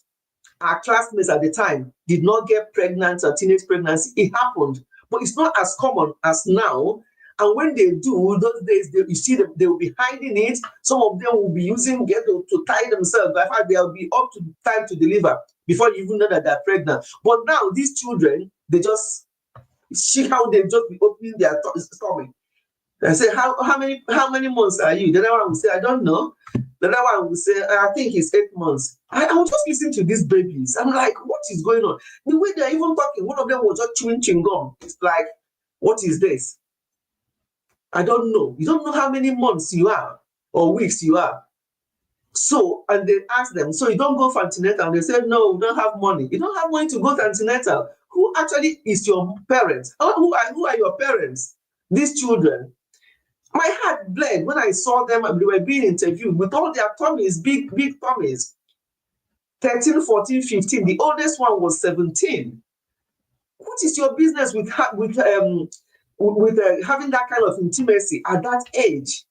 our classmates at the time did not get pregnant or teenage pregnancy? It happened, but it's not as common as now. And when they do, those days, you see them, they will be hiding it. Some of them will be using get to tie themselves. In fact, they'll be up to time to deliver before you even know that they're pregnant. But now, these children, they just see how they just be opening their stomach. I say, how many months are you? The other one will say, I don't know. The other one will say, I think it's 8 months. I will just listen to these babies. I'm like, what is going on? The way they're even talking, one of them was just chewing chewing gum. It's like, what is this? I don't know. You don't know how many months you are or weeks you are. So, and they ask them, so you don't go for antenatal? They say, no, we don't have money. You don't have money to go to antenatal. Who actually is your parents? Who are your parents? These children. My heart bled when I saw them and they were being interviewed with all their tummies, big tummies. 13, 14, 15. The oldest one was 17. What is your business with having that kind of intimacy at that age?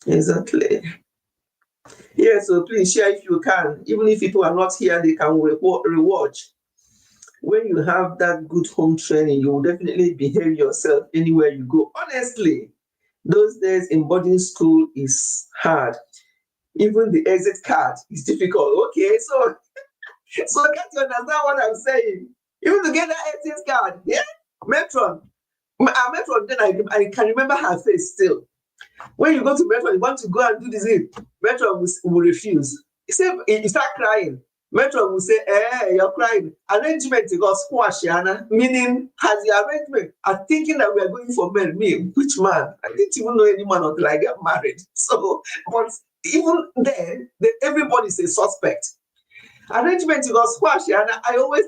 Exactly. Yeah, so please share if you can. Even if people are not here, they can rewatch. When you have that good home training, you will definitely behave yourself anywhere you go. Honestly, those days in boarding school is hard. Even the exit card is difficult. Okay, so get to understand what I'm saying. Even to get that exit card, yeah, Metron. Metron, then I can remember her face still. When you go to Metron, you want to go and do this, Metron will refuse. You start crying. Metron will say, you're crying. Arrangement was squash, meaning has the arrangement. I'm thinking that we are going for men. Me, which man? I didn't even know any man until I got married. So, but even then, everybody's a suspect. Arrangement was squash, and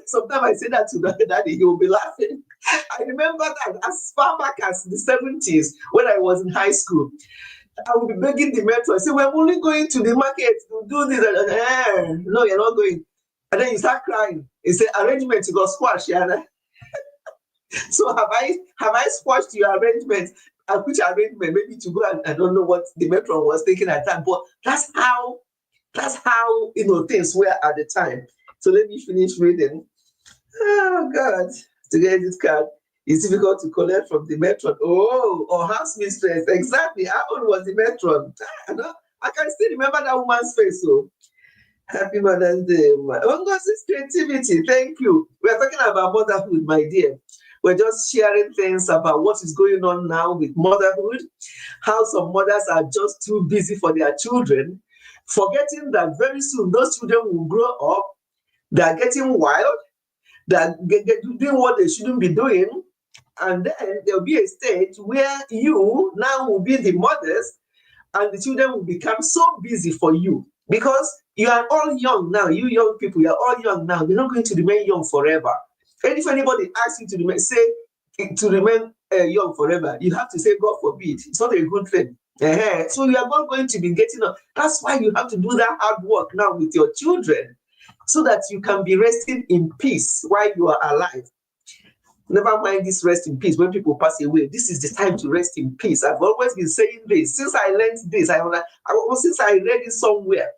sometimes I say that to the daddy, he will be laughing. I remember that as far back as the 70s when I was in high school. I would be begging the metro. I say, we're only going to the market to do this. No, you're not going. And then you start crying. You say, arrangement, you got squash, Yana. So have I squashed your arrangement? Which arrangement? Maybe to go and I don't know what the metro was thinking at that time. But that's how things were at the time. So let me finish reading. Oh God, to get this card. It's difficult to collect from the matron. Oh, or house mistress. Exactly. How old was the matron? I can still remember that woman's face. So happy Mother's Day. Ngozi's creativity. Thank you. We're talking about motherhood, my dear. We're just sharing things about what is going on now with motherhood, how some mothers are just too busy for their children, forgetting that very soon those children will grow up, they're getting wild, they're doing what they shouldn't be doing. And then there'll be a stage where you now will be the mothers and the children will become so busy for you because you are all young now. You young people, you are all young now. You're not going to remain young forever. And if anybody asks you to remain young forever, you have to say, God forbid. It's not a good thing. So you are not going to be getting up. That's why you have to do that hard work now with your children so that you can be resting in peace while you are alive. Never mind this rest in peace when people pass away. This is the time to rest in peace. I've always been saying this since I learned this. Since I read it somewhere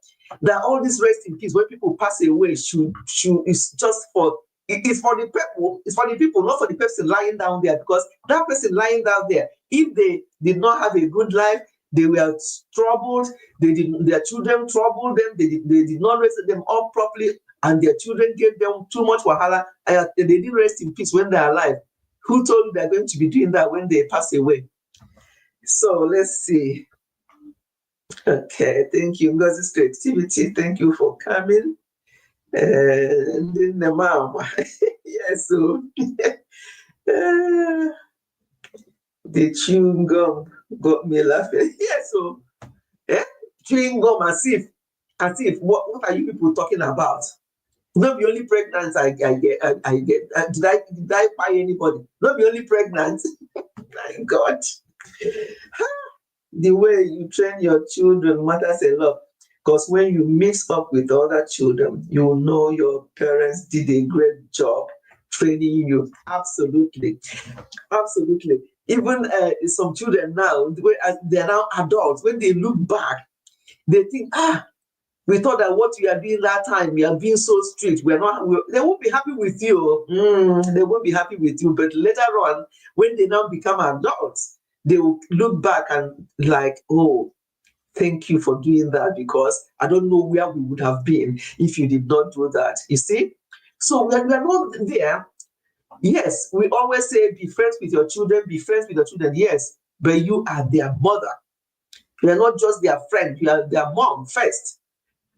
that all this rest in peace when people pass away is just for it's for the people. It's for the people, not for the person lying down there. Because that person lying down there, if they did not have a good life, they were troubled. Their children troubled them. They did not raise them up properly. And their children gave them too much wahala, and they didn't rest in peace when they're alive. Who told you they're going to be doing that when they pass away? So let's see. Okay, thank you, Ngozi's creativity. Thank you for coming. And then the mom. Yes, so The chewing gum got me laughing. Yeah, so chewing gum as if what are you people talking about? Not be only pregnant I get. Did I buy anybody? Not be only pregnant. My God. The way you train your children matters a lot. Because when you mix up with other children, you will know your parents did a great job training you. Absolutely. Absolutely. Even some children now, they're now adults, when they look back, they think, we thought that what we are doing that time, we are being so strict. They won't be happy with you. They won't be happy with you. But later on, when they now become adults, they will look back and like, oh, thank you for doing that, because I don't know where we would have been if you did not do that. You see? So when we are not there, yes, we always say be friends with your children, be friends with your children. Yes, but you are their mother. You are not just their friend, you are their mom first.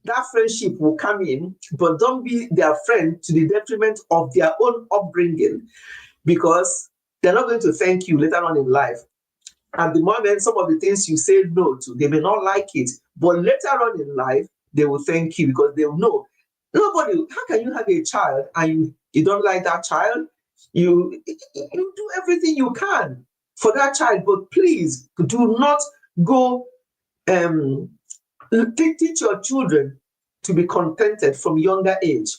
That friendship will come in, but don't be their friend to the detriment of their own upbringing, because they're not going to thank you later on in life. At the moment, some of the things you say no to, they may not like it, but later on in life, they will thank you, because they will know. How can you have a child and you don't like that child? You do everything you can for that child, but please do not go teach your children to be contented from younger age.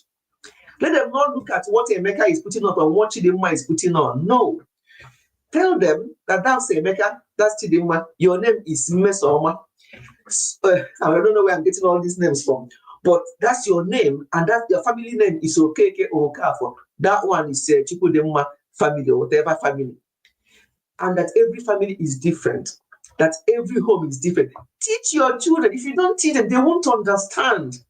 Let them not look at what Emeka is putting on and what Chidinma is putting on. No. Tell them that that's Emeka, that's Chidinma, your name is Mesoma. I don't know where I'm getting all these names from, but that's your name, and that your family name is Okeke or Okafo. That one is Chukudinma family or whatever family. And that every family is different, that every home is different. Teach your children. If you don't teach them, they won't understand.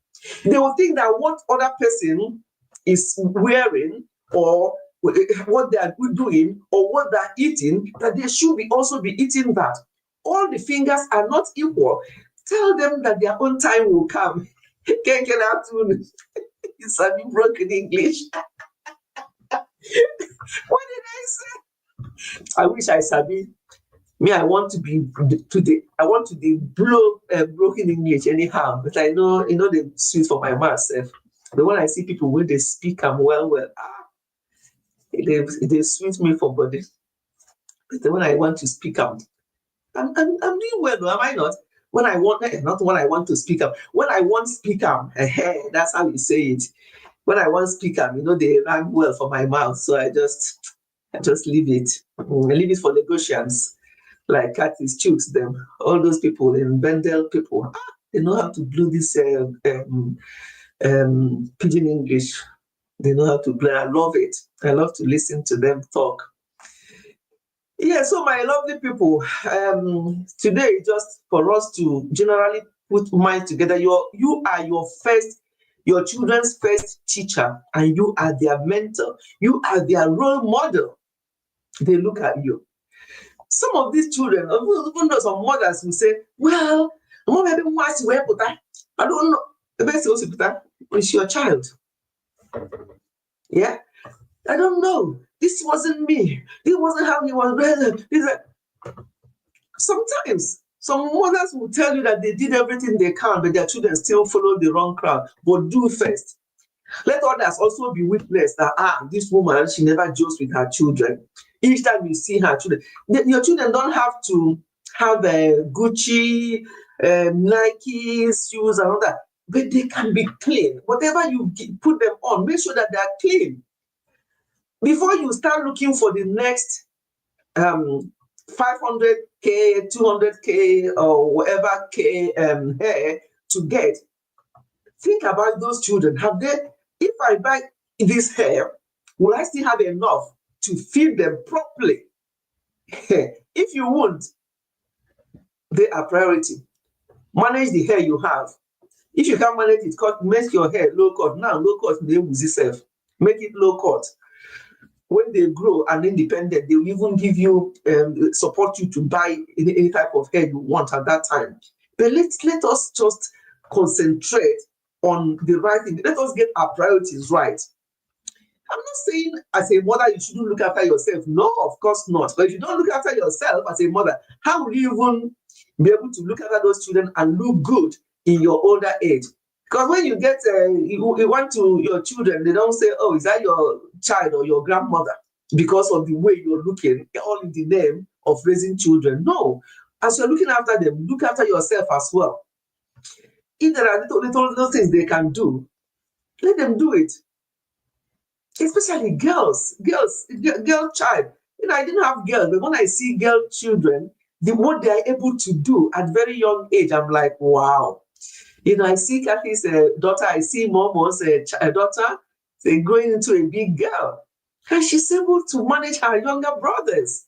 They will think that what other person is wearing, or what they are doing, or what they're eating, that they should also be eating that. All the fingers are not equal. Tell them that their own time will come. Can't get out to it's a broken English. What did I say? I wish I sabi. Me, I want to be blow broken English anyhow, but I know they sweet for my mouth. But when I see people when they speak, I'm well, they sweet me for body. But when I want to speak, I'm doing well, am I not? When I want, not when I want to speak up. When I want to speak up, that's how you say it. When I want to speak up, they rhyme well for my mouth, so I just leave it. I leave it for Lagosians, like Curtis Chooks, them, all those people in Bendel people. They know how to blow this pidgin English. They know how to play. I love it. I love to listen to them talk. Yeah, so my lovely people, today just for us to generally put minds together. You are your children's first teacher, and you are their mentor. You are their role model. They look at you. Some of these children, even though some mothers will say, well, Mom, I don't know. The best is your child. Yeah? I don't know. This wasn't me. This wasn't how he was raised. Sometimes some mothers will tell you that they did everything they can, but their children still follow the wrong crowd. But do first. Let others also be witness that this woman, she never jokes with her children. Each time you see her children, your children don't have to have a Gucci, Nike shoes and all that, but they can be clean. Whatever you put them on, make sure that they are clean. Before you start looking for the next 500K, 200K, or whatever K hair to get, think about those children. If I buy this hair, will I still have enough to feed them properly? If you won't, they are priority. Manage the hair you have. If you can't manage it, make your hair low cut. Now, low cut, they will yourself. Make it low cut. When they grow and independent, they will even give you, support you to buy any type of hair you want at that time. But let us just concentrate on the right thing. Let us get our priorities right. I'm not saying as a mother you shouldn't look after yourself. No, of course not. But if you don't look after yourself as a mother, how will you even be able to look after those children and look good in your older age? Because when you get, you want to your children, they don't say, oh, is that your child or your grandmother? Because of the way you're looking, all in the name of raising children. No. As you're looking after them, look after yourself as well. If there are little things they can do, let them do it. Especially girl child. I didn't have girls, but when I see girl children, what they are able to do at very young age, I'm like, wow. I see Kathy's daughter, I see Momo's daughter, they're growing into a big girl. And she's able to manage her younger brothers.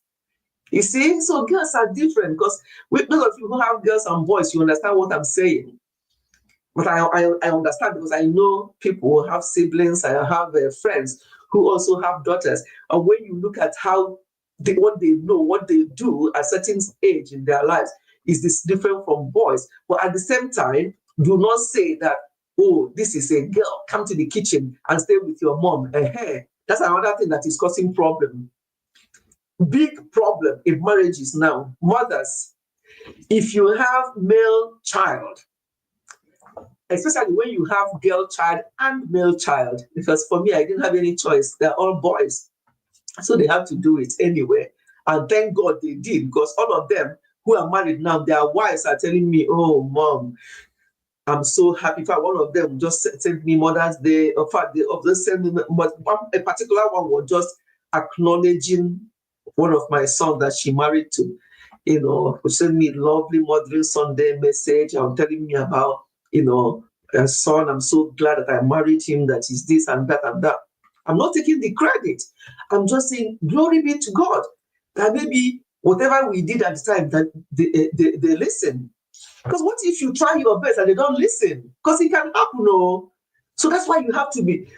You see? So girls are different, because those of you who have girls and boys, you understand what I'm saying. But I understand, because I know people who have siblings, I have friends who also have daughters. And when you look at how what they know, what they do at a certain age in their lives, is this different from boys. But at the same time, do not say that, oh, this is a girl, come to the kitchen and stay with your mom. That's another thing that is causing problem. Big problem in marriages now. Mothers, if you have male child, especially when you have girl child and male child, because for me, I didn't have any choice. They're all boys. So they have to do it anyway. And thank God they did, because all of them who are married now, their wives are telling me, oh, mom, I'm so happy. In fact, one of them just sent me Mother's Day. In fact, they just sent me, but a particular one was just acknowledging one of my sons that she married to. Who sent me lovely Mothering Sunday message and telling me about, a son. I'm so glad that I married him, that he's this and that and that. I'm not taking the credit. I'm just saying, glory be to God, that maybe whatever we did at the time, that they listen. Because what if you try your best and they don't listen? Because it can happen, no. So that's why you have to be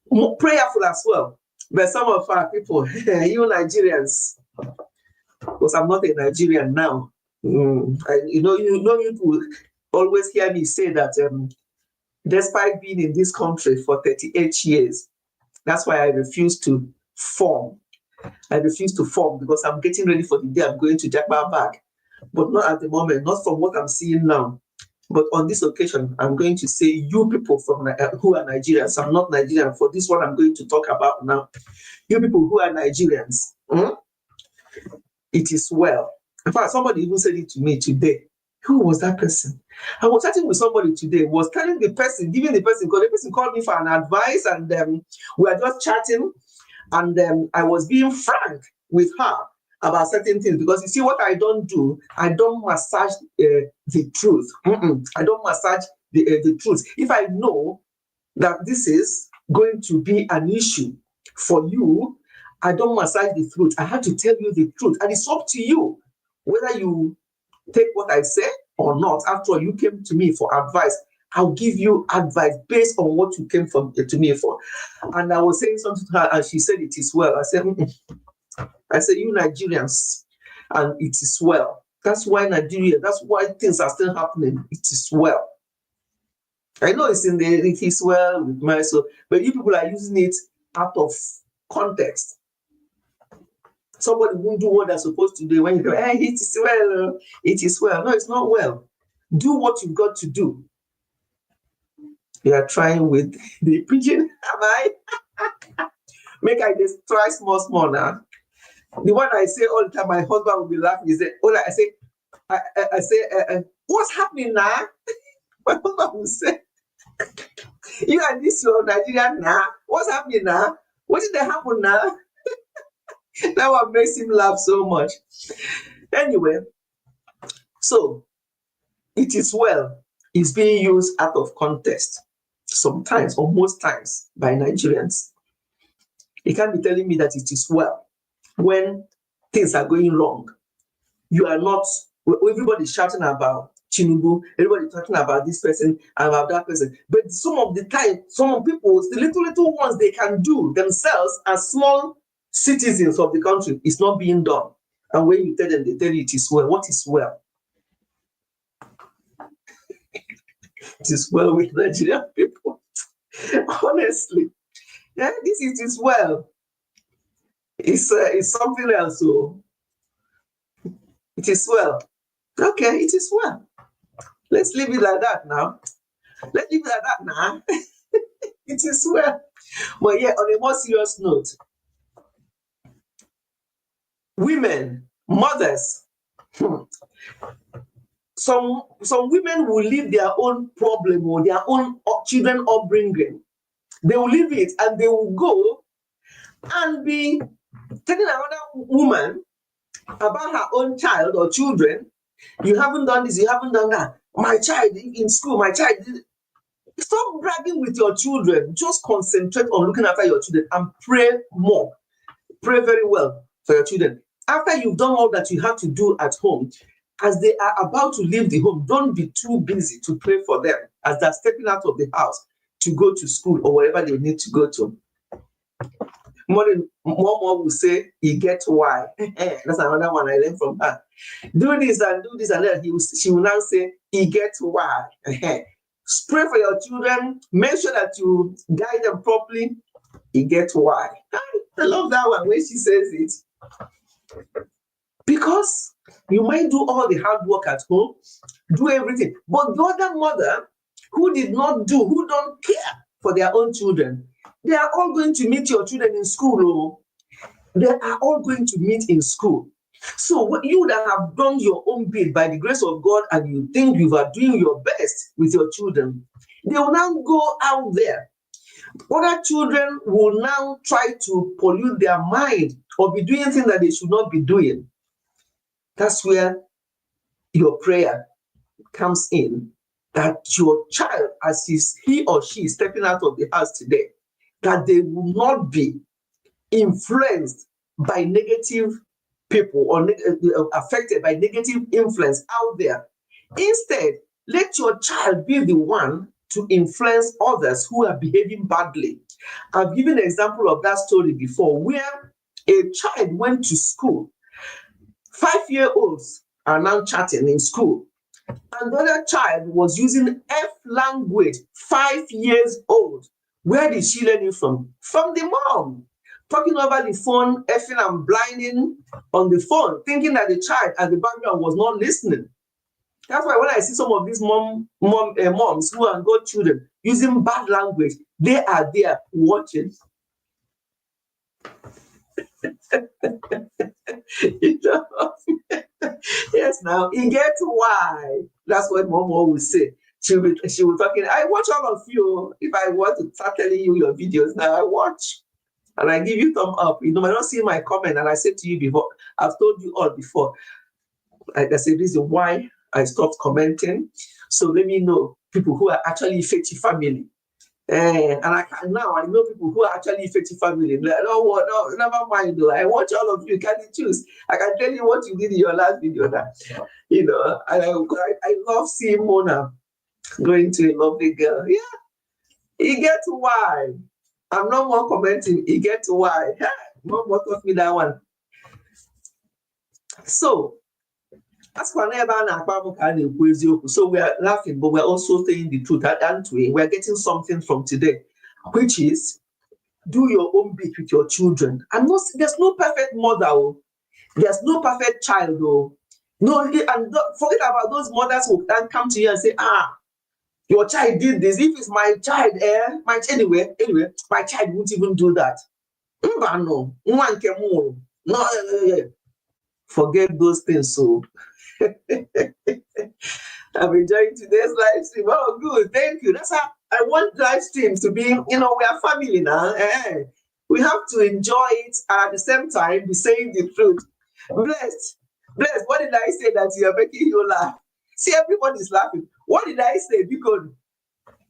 more prayerful as well. But some of our people, you Nigerians, because I'm not a Nigerian now. You will always hear me say that despite being in this country for 38 years, that's why I refuse to form. I refuse to form, because I'm getting ready for the day I'm going to Jackpot back. But not at the moment, not from what I'm seeing now. But on this occasion, I'm going to say, you people from who are Nigerians, I'm not Nigerian. For this one, I'm going to talk about now. You people who are Nigerians, it is well. In fact, somebody even said it to me today. Who was that person? I was chatting with somebody today, was telling the person, giving the person, because the person called me for an advice, and we were just chatting, and I was being frank with her about certain things, because you see, what I don't do, I don't massage the truth. I don't massage the truth. If I know that this is going to be an issue for you, I don't massage the truth. I have to tell you the truth, and it's up to you whether you take what I say or not. After all, you came to me for advice. I'll give you advice based on what you came to me for. And I was saying something to her, and she said, it is well. I said, you Nigerians, and it is well. That's why Nigeria, that's why things are still happening. It is well. I know it's in it is well with my soul, but you people are using it out of context. Somebody won't do what they're supposed to do when you go, it is well, it is well. No, it's not well. Do what you've got to do. You are trying with the pigeon, am I? Make I just try small now. The one I say all the time, my husband will be laughing. He said, I say, what's happening now? My husband will say, you and this your Nigerian now. What's happening now? What did that happen now? That one makes him laugh so much. Anyway, so it is well. It's being used out of context sometimes, or most times, by Nigerians. You can't be telling me that it is well when things are going wrong. You are not, everybody's shouting about Tinubu, everybody talking about this person, about that person. But some of the time, some people, the little ones they can do themselves as small citizens of the country, is not being done. And when you tell them, they tell you it is well. What is well? It is well with Nigerian people. Honestly, Yeah, this is well. It's something else. So it is well. Okay, it is well. Let's leave it like that now. Let's leave it like that now. It is well. But yeah, on a more serious note, women, mothers, some women will leave their own problem or their own children upbringing. They will leave it and they will go and be telling another woman about her own child or children. You haven't done this, you haven't done that. My child in school, my child. Stop bragging with your children. Just concentrate on looking after your children and pray more. Pray very well for your children. After you've done all that you have to do at home, as they are about to leave the home, don't be too busy to pray for them as they're stepping out of the house to go to school or wherever they need to go to. More will say, he gets why. That's another one I learned from her. Do this and that. She will now say, he gets why. Pray for your children. Make sure that you guide them properly. He gets why. I love that one when she says it. Because you might do all the hard work at home, do everything. But the other mother who did not do, who don't care for their own children, they are all going to meet your children in school. Oh. They are all going to meet in school. So you that have done your own bit by the grace of God and you think you are doing your best with your children, they will now go out there. Other children will now try to pollute their mind or be doing things that they should not be doing. That's where your prayer comes in, that your child, as he or she is stepping out of the house today, that they will not be influenced by negative people or affected by negative influence out there. Instead, let your child be the one to influence others who are behaving badly. I've given an example of that story before, where a child went to school. 5-year-olds are now chatting in school. And the other child was using F language, 5 years old. Where did she learn it from? From the mom. Talking over the phone, effing and blinding on the phone, thinking that the child at the background was not listening. That's why when I see some of these moms who are got children using bad language, they are there watching. You know? Yes, now you get why. That's what mom will say. She will talking. I watch all of you. If I want to start telling you your videos now, I watch. And I give you thumb up. You know, I don't see my comment, and I said to you before, I've told you all before. There's a reason why I stopped commenting. So let me know people who are actually Ifechi family. And I know people who are actually Ifechi family. No, never mind though. I watch all of you. Can you choose? I can tell you what you did in your last video now. You know, and I love seeing Mona going to a lovely girl. Yeah, you get why. I'm not more commenting. You get why. Mom, what taught me that one? So, so we are laughing, but we're also saying the truth. We're getting something from today, which is do your own bit with your children. There's no perfect mother. Oh. There's no perfect child. Oh. No, and forget about those mothers who can come to you and say, your child did this. If it's my child, anyway, my child won't even do that. No. Forget those things. So I'm enjoying today's live stream. Oh, good. Thank you. That's how I want live streams to be. We are family now. We have to enjoy it and at the same time be saying the truth. Blessed. What did I say that you are making you laugh? See, everybody's laughing. What did I say? Because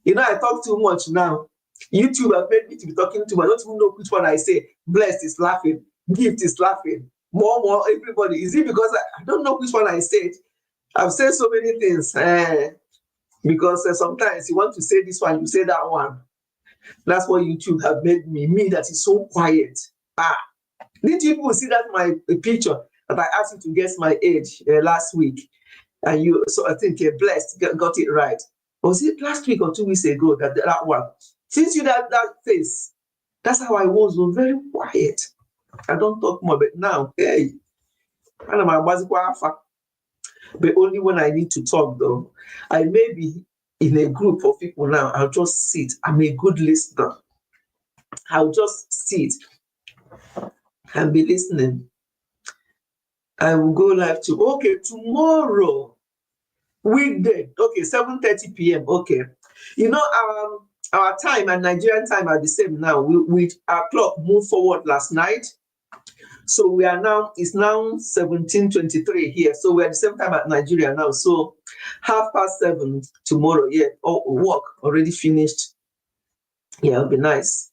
I talk too much now. YouTube have made me to be talking too much. I don't even know which one I say. Blessed is laughing. Gift is laughing. More, everybody. Is it because I don't know which one I said? I've said so many things. Because sometimes you want to say this one, you say that one. That's what YouTube have made me that is so quiet. Did you people see that my picture that I asked you to guess my age last week? And so I think Blessed got it right. Was it last week or 2 weeks ago that one? Since you that face, That's how I was, very quiet. I don't talk more, but now, hey, but only when I need to talk, though. I may be in a group of people now, I'll just sit. I'm a good listener. I'll just sit and be listening. I will go live to, okay, tomorrow, weekday, okay, 7:30 p.m., okay. You know, our time and Nigerian time are the same now. Our clock moved forward last night. So we are now, it's now 17:23 here. So we're at the same time at Nigeria now. So 7:30 tomorrow, yeah, work already finished. Yeah, it'll be nice.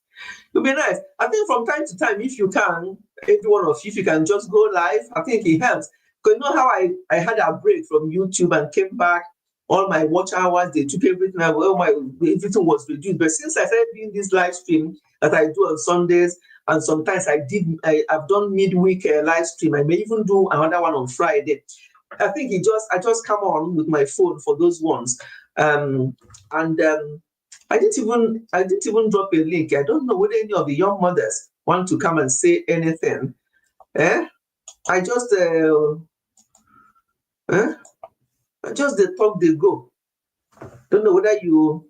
It'll be nice. I think from time to time, if you can, every one of you, if you can just go live, I think it helps. Because you know how I had a break from YouTube and came back, all my watch hours, they took everything, everything was reduced. But since I started doing this live stream that I do on Sundays, and sometimes I've done midweek live stream. I may even do another one on Friday. I think I just come on with my phone for those ones. I didn't even drop a link. I don't know whether any of the young mothers want to come and say anything. I just the talk they go. Don't know whether you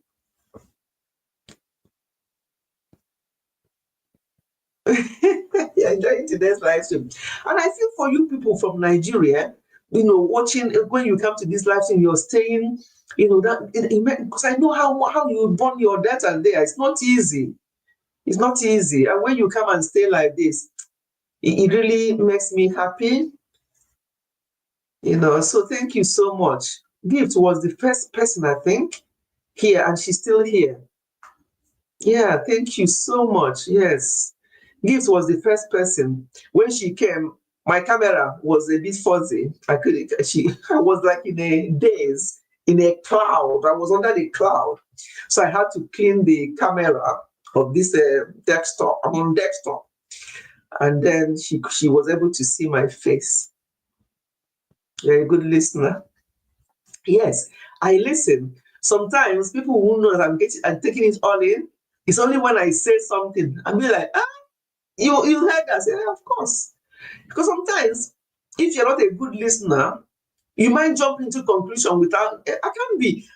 you're enjoying today's live stream. And I feel for you people from Nigeria, watching when you come to this live stream, you're staying, because I know how you burn your data there. It's not easy. It's not easy. And when you come and stay like this, it really makes me happy. So thank you so much. Gift was the first person, I think, here, and she's still here. Yeah, thank you so much. Yes. Gift was the first person. When she came, my camera was a bit fuzzy. I was like in a daze, in a cloud. I was under the cloud. So I had to clean the camera of this desktop. I'm on desktop. And then she was able to see my face. You're a good listener. Yes, I listen. Sometimes people won't know that I'm taking it all in. It's only when I say something, I'm like, you heard that? Yeah, of course. Because sometimes, if you're not a good listener, you might jump into conclusion without. I can't be.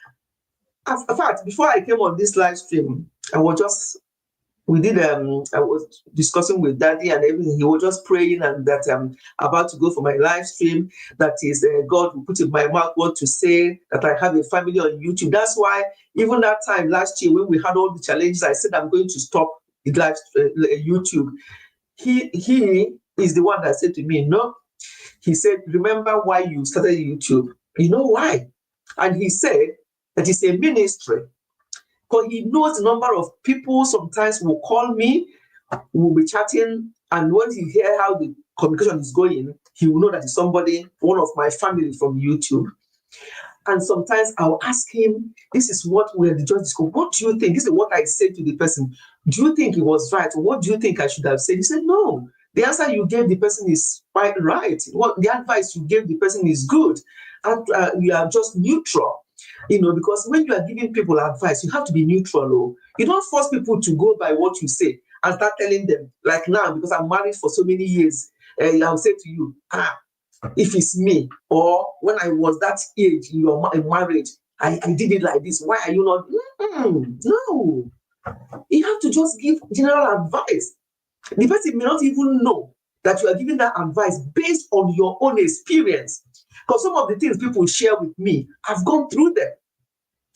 In fact, before I came on this live stream, I was discussing with Daddy and everything. He was just praying and that I'm about to go for my live stream. That is, God will put in my mouth what to say, that I have a family on YouTube. That's why even that time last year when we had all the challenges, I said I'm going to stop the live YouTube. He is the one that said to me, no. He said, remember why you started YouTube. You know why? And he said that it's a ministry. Because he knows the number of people sometimes will call me, will be chatting, and once he hear how the communication is going, he will know that it's somebody, one of my family from YouTube. And sometimes I'll ask him, this is what we had just discussed. What do you think? This is what I said to the person. Do you think it was right? Or what do you think I should have said? He said, no. The answer you gave the person is quite right. What the advice you gave the person is good. And you are just neutral. Because when you are giving people advice, you have to be neutral. You don't force people to go by what you say and start telling them. Like now, because I'm married for so many years, I'll say to you, if it's me, or when I was that age in your marriage, I did it like this. Why are you not? No. You have to just give general advice. The person may not even know that you are giving that advice based on your own experience. Because some of the things people share with me, I've gone through them.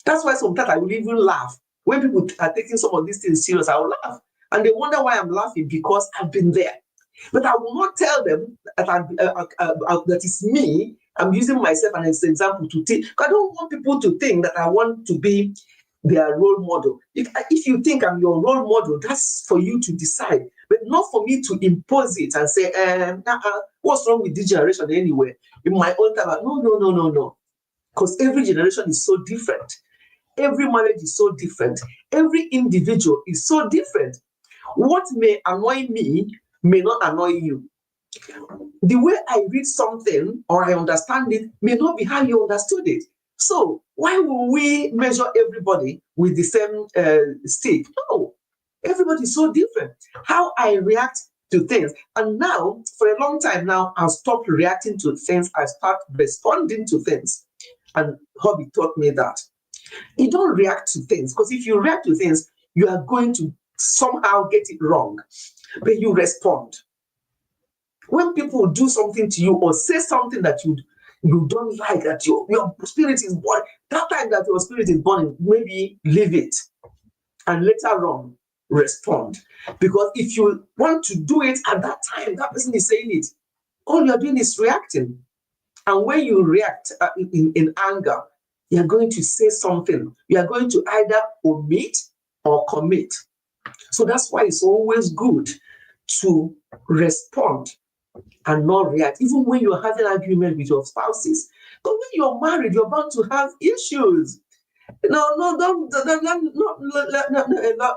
That's why sometimes I will even laugh. When people are taking some of these things serious, I will laugh. And they wonder why I'm laughing, because I've been there. But I will not tell them that that it's me. I'm using myself as an example to take. I don't want people to think that I want to be their role model. If you think I'm your role model, that's for you to decide. But not for me to impose it and say, what's wrong with this generation anyway? In my own time, no. Because every generation is so different. Every marriage is so different. Every individual is so different. What may annoy me may not annoy you. The way I read something or I understand it may not be how you understood it. So why will we measure everybody with the same stick? No. Everybody's so different. How I react to things. And now, for a long time now, I've stopped reacting to things. I start responding to things. And hobby taught me that. You don't react to things, because if you react to things, you are going to somehow get it wrong. But you respond. When people do something to you or say something that you don't like, that your spirit is born, that time that your spirit is born, maybe leave it and later on respond. Because if you want to do it at that time, that person is saying it, all you're doing is reacting. And when you react in anger, you're going to say something. You are going to either omit or commit. So that's why it's always good to respond and not react, even when you're having an argument with your spouses. But when you're married, you're bound to have issues.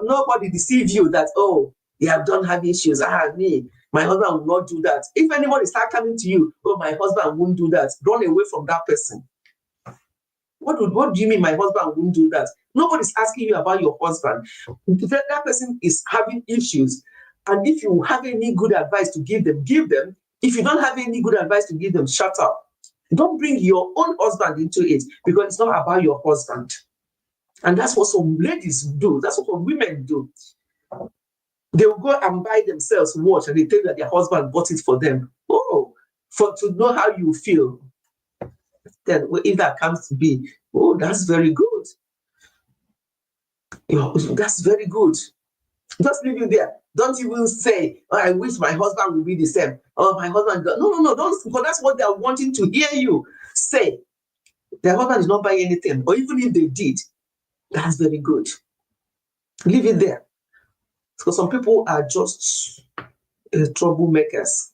Nobody deceive you that, oh, yeah, don't have issues. My husband will not do that. If anybody start coming to you, oh, my husband won't do that, run away from that person. What do you mean my husband won't do that? Nobody's asking you about your husband. That person is having issues. And if you have any good advice to give them, give them. If you don't have any good advice to give them, shut up. Don't bring your own husband into it, because it's not about your husband. And that's what some ladies do. That's what some women do. They will go and buy themselves watch, and they tell that their husband bought it for them. Oh, to know how you feel. Then if that comes to be, oh, that's very good. That's very good. Just leave it there. Don't even say, oh, I wish my husband would be the same. Oh, my husband. No, don't, because that's what they're wanting to hear you say. Their husband is not buying anything. Or even if they did, that's very good. Leave it there. Because some people are just troublemakers.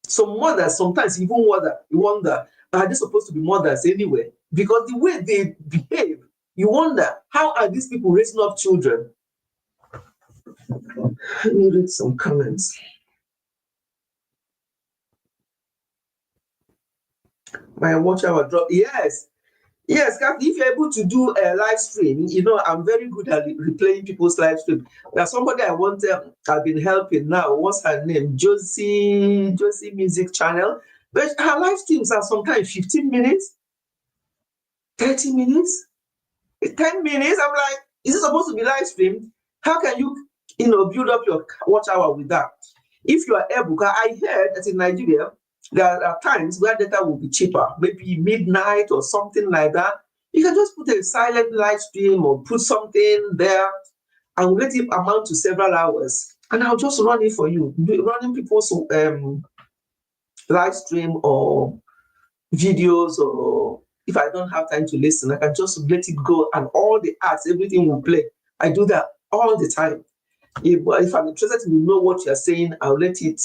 Some mothers, sometimes even you wonder, are they supposed to be mothers anyway? Because the way they behave, you wonder, how are these people raising up children? Let me read some comments. My watch hour drop. Yes, Kathy, if you're able to do a live stream, I'm very good at replaying people's live stream. There's somebody I've been helping now. What's her name? Josie Music Channel. But her live streams are sometimes 15 minutes, 30 minutes, 10 minutes. I'm like, is it supposed to be live stream? How can you, build up your watch hour with that? If you are able, because I heard that in Nigeria, there are times where data will be cheaper, maybe midnight or something like that. You can just put a silent live stream or put something there and let it amount to several hours. And I'll just run it for you, running people's live stream or videos, or if I don't have time to listen, I can just let it go and all the ads, everything will play. I do that all the time. If I'm interested to know what you're saying, I'll let it,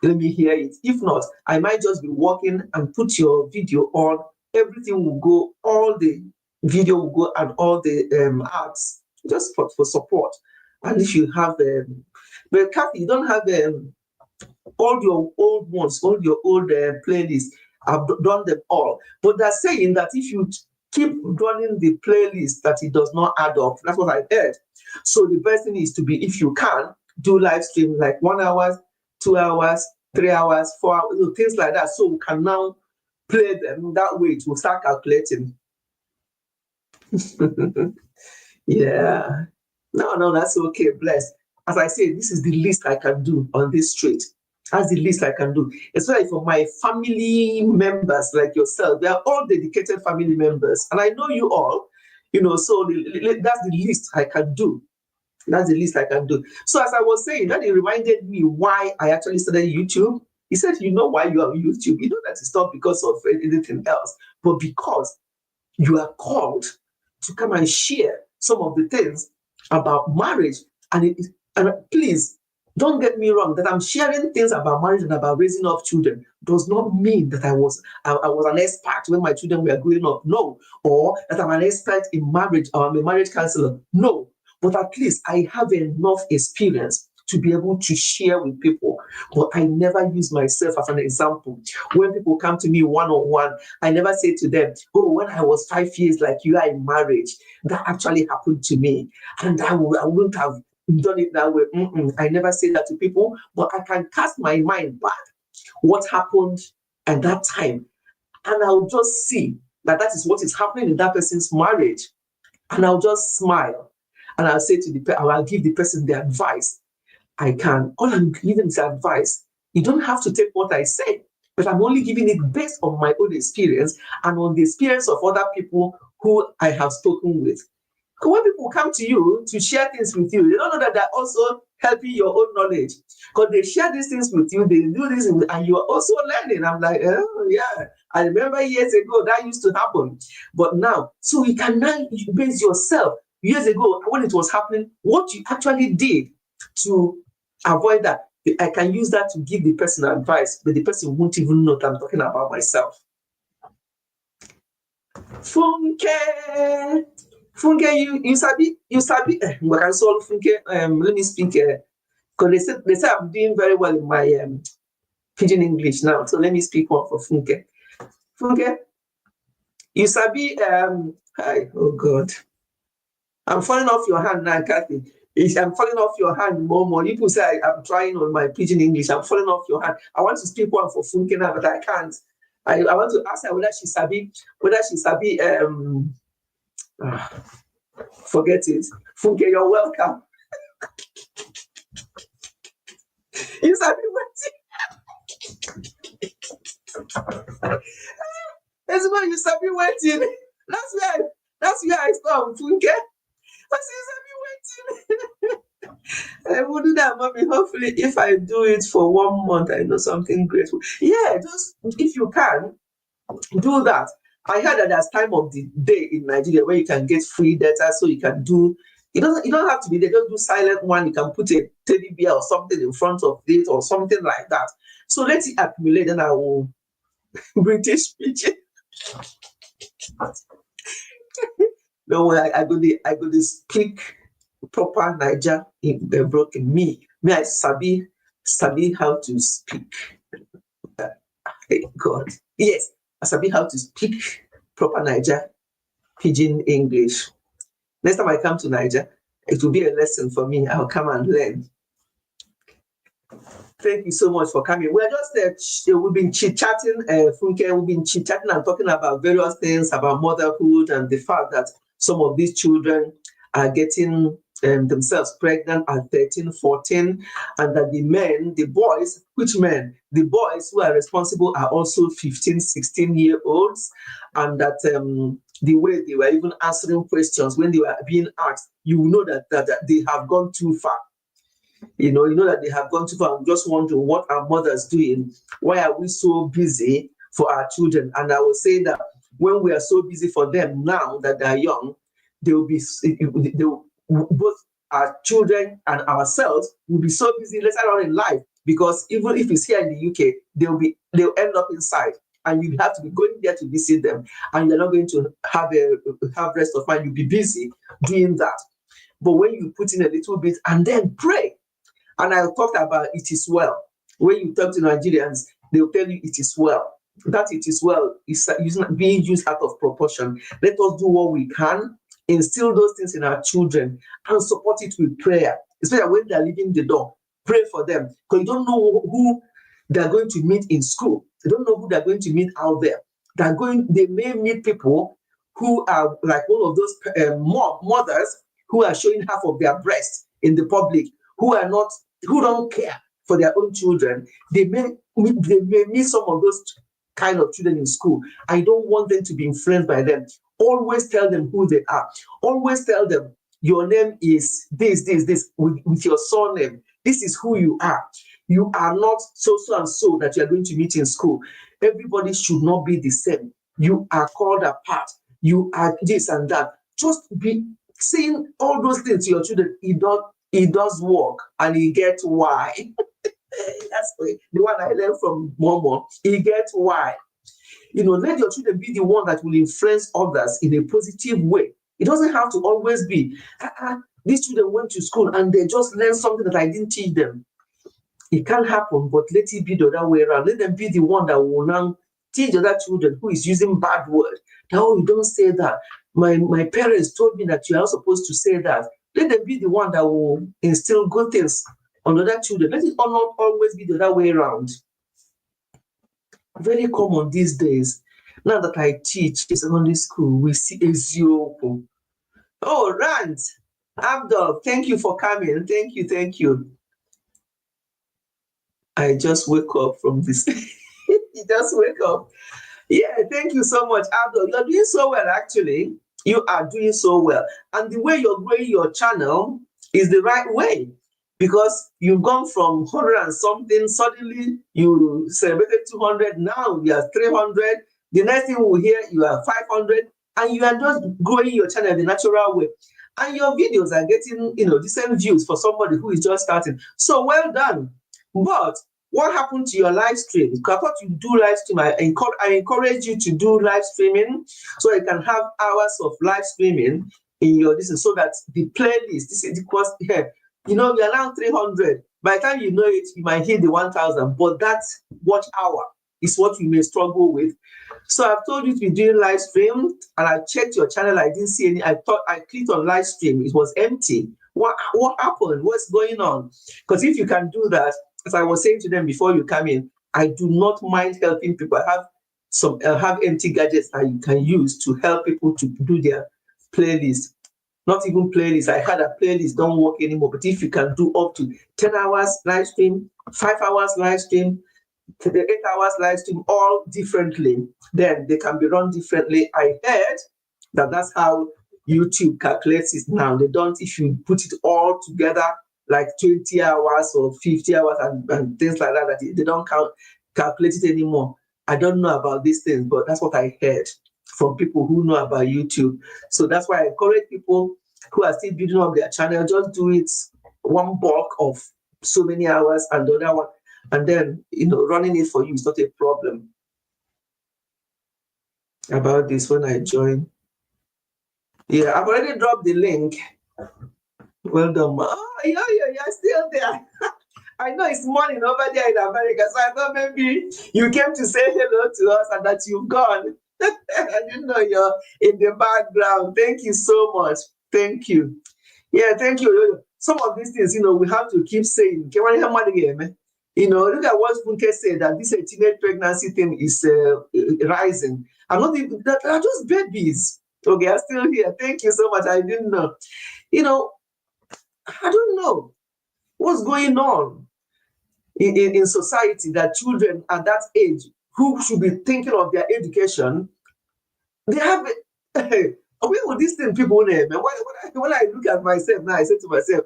let me hear it. If not, I might just be walking and put your video on. Everything will go, all the video will go and all the ads, just for support. And if you have, but Kathy, you don't have all your old ones, all your old playlists. I've done them all. But they're saying that if you keep running the playlist, that it does not add up. That's what I heard. So the best thing is to be, if you can, do live stream like 1 hour, 2 hours, 3 hours, 4 hours, things like that. So we can now play them that way. It will start calculating. Yeah. No, that's okay. Bless. As I say, this is the least I can do on this street. That's the least I can do. Especially for my family members like yourself. They are all dedicated family members. And I know you all, so that's the least I can do. That's the least I can do. So as I was saying, that it reminded me why I actually started YouTube. He said, you know why you are on YouTube. You know that it's not because of anything else, but because you are called to come and share some of the things about marriage. And please, don't get me wrong, that I'm sharing things about marriage and about raising up children does not mean that I was an expert when my children were growing up. No. Or that I'm an expert in marriage or I'm a marriage counselor. No. But at least I have enough experience to be able to share with people. but I never use myself as an example. When people come to me one-on-one, I never say to them, oh, when I was 5 years like you are in marriage, that actually happened to me. And I wouldn't have done it that way. I never say that to people, but I can cast my mind back what happened at that time. And I'll just see that that is what is happening in that person's marriage. And I'll just smile. And I'll say to I'll give the person the advice I can. All I'm giving is advice. You don't have to take what I say, but I'm only giving it based on my own experience and on the experience of other people who I have spoken with. Because when people come to you to share things with you, they don't know that they're also helping your own knowledge. Because they share these things with you, they do this, and you're also learning. I'm like, oh, yeah. I remember years ago that used to happen. But now, so you can now base yourself. Years ago, when it was happening, what you actually did to avoid that. I can use that to give the person advice, but the person won't even know that I'm talking about myself. Funke, you sabi, we can solve Funke. Let me speak. Because they say I'm doing very well in my pidgin English now. So let me speak one for Funke. Funke, you sabi. Hi, oh God, I'm falling off your hand now, Kathy. I'm falling off your hand more. People say I'm trying on my pidgin English. I'm falling off your hand. I want to speak one for Funke now, but I can't. I want to ask her whether she sabi. Forget it. Funke, you're welcome. You sabi waiting. That's why you sabi waiting. That's where I stop, Funke. I see you sabi waiting. I will do that, mommy. Hopefully, if I do it for 1 month, I know something great. Yeah, just if you can do that. I heard that there's time of the day in Nigeria where you can get free data, so you can do. You don't have to be there. Just do silent one. You can put a teddy bear or something in front of it or something like that. So let it accumulate, and I will British pidgin. No, I go to speak proper Naija in the broken me. Me, I sabi how to speak. God, yes, I sabi how to speak proper Naija pidgin English. Next time I come to Niger, it will be a lesson for me. I'll come and learn. Thank you so much for coming. We're just we've been chit-chatting, Funke. We've been chit-chatting and talking about various things about motherhood and the fact that some of these children are getting themselves pregnant at 13, 14, and that the boys, which men? The boys who are responsible are also 15, 16-year-olds, and that the way they were even answering questions when they were being asked, you know that they have gone too far. You know that they have gone too far. I'm just wondering, what are mothers doing? Why are we so busy for our children? And I will say that when we are so busy for them now that they are young, both our children and ourselves will be so busy later on in life, because even if it's here in the UK, they'll end up inside, and you have to be going there to visit them, and you're not going to have rest of mind. You'll be busy doing that. But when you put in a little bit and then pray, and I talked about it is well. When you talk to Nigerians, they'll tell you it is well. That it is well is being used out of proportion. Let us do what we can, instill those things in our children, and support it with prayer, especially when they're leaving the door. Pray for them, because you don't know who they're going to meet in school. You don't know who they're going to meet out there. They may meet people who are like one of those mothers who are showing half of their breast in the public, who don't care for their own children. They may meet some of those kind of children in school. I don't want them to be influenced by them. Always tell them who they are. Always tell them your name is this, with your surname. This is who you are. You are not so and so that you are going to meet in school. Everybody should not be the same. You are called apart. You are this and that. Just be saying all those things to your children. It does work, and he gets why. That's the one I learned from Momo. He gets why. Let your children be the one that will influence others in a positive way. It doesn't have to always be, these children went to school and they just learned something that I didn't teach them. It can't happen, but let it be the other way around. Let them be the one that will now teach the other children who is using bad words. No, you don't say that. My parents told me that you are supposed to say that. Let them be the one that will instill good things on other children. Let it not always be the other way around. Very common these days. Now that I teach in secondary school, we see Eziopo. Oh, Rand, Abdul, thank you for coming. Thank you, thank you. I just wake up from this. You just wake up. Yeah, thank you so much, Abdul. You're doing so well, actually. You are doing so well. And the way you're growing your channel is the right way, because you've gone from 100 and something, suddenly you celebrated 200, now you are 300. The next thing we'll hear, you are 500, and you are just growing your channel the natural way. And your videos are getting, decent views for somebody who is just starting. So well done. But what happened to your live stream? I thought you do live stream. I encourage you to do live streaming so you can have hours of live streaming in your this, so that the playlist, this is because here, you're around 300. By the time you know it, you might hit the 1,000. But that watch hour is what you may struggle with. So I've told you to be doing live stream, and I checked your channel. I didn't see any. I clicked on live stream. It was empty. What happened? What's going on? Because if you can do that, as I was saying to them before you come in, I do not mind helping people. I have empty gadgets that you can use to help people to do their playlist. Not even playlist. I had a playlist don't work anymore. But if you can do up to 10 hours live stream, 5 hours live stream, 8 hours live stream, all differently, then they can be run differently. I heard that that's how YouTube calculates it now. They don't, if you put it all together, like 20 hours or 50 hours and things like that, they don't calculate it anymore. I don't know about these things, but that's what I heard from people who know about YouTube. So that's why I encourage people who are still building up their channel, just do it one bulk of so many hours, and the other one, and then running it for you is not a problem. About this when I join. Yeah, I've already dropped the link. Well done. Oh, you're still there. I know it's morning over there in America, so I thought maybe you came to say hello to us and that you've gone. I didn't know you're in the background. Thank you so much. Thank you. Yeah, thank you. Some of these things, we have to keep saying. Look at what Funke said, that this teenage pregnancy thing is rising. I'm not even, that are just babies. Okay, I'm still here. Thank you so much. I didn't know. I don't know what's going on in society, that children at that age who should be thinking of their education, they have where would these things people name? And when I look at myself now, I say to myself,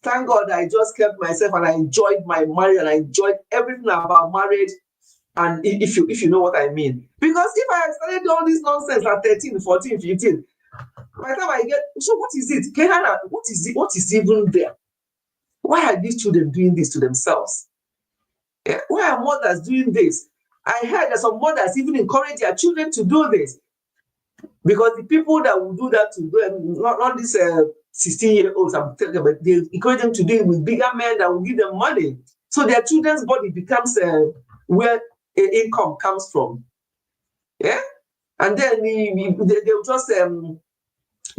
thank God I just kept myself and I enjoyed my marriage and I enjoyed everything about marriage. And if you know what I mean. Because if I had started all this nonsense at 13, 14, 15, by the time I get, so what is it? Kehana, what is it? What is even there? Why are these children doing this to themselves? Why are mothers doing this? I heard that some mothers even encourage their children to do this. Because the people that will do that to them, not these 16-year-olds I'm talking about, they encourage them to do it with bigger men that will give them money. So their children's body becomes where income comes from. Yeah? And then they'll just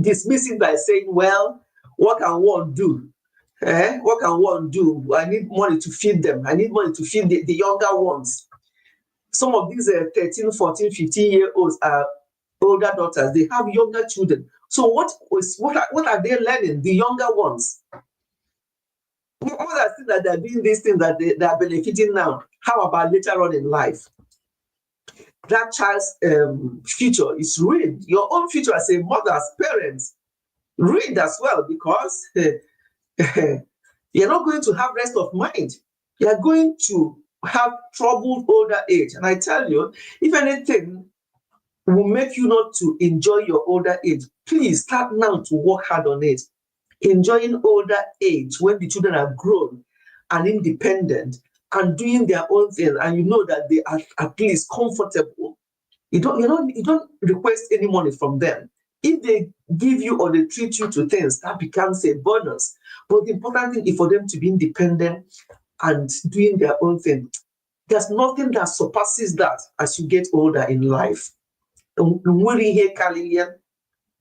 dismiss it by saying, well, what can one do? What can one do? I need money to feed them. I need money to feed the younger ones. Some of these 13, 14, 15-year-olds are older daughters. They have younger children. So what are they learning? The younger ones. Mothers think that they're doing these things that they are benefiting now. How about later on in life? That child's future is ruined. Your own future as a mother, as parents, ruined as well, because you're not going to have rest of mind. You're going to have troubled older age. And I tell you, if anything will make you not to enjoy your older age, please start now to work hard on it. Enjoying older age when the children are grown and independent and doing their own thing, and you know that they are at least comfortable. You don't request any money from them. If they give you or they treat you to things, that becomes a bonus. But the important thing is for them to be independent and doing their own thing. There's nothing that surpasses that as you get older in life.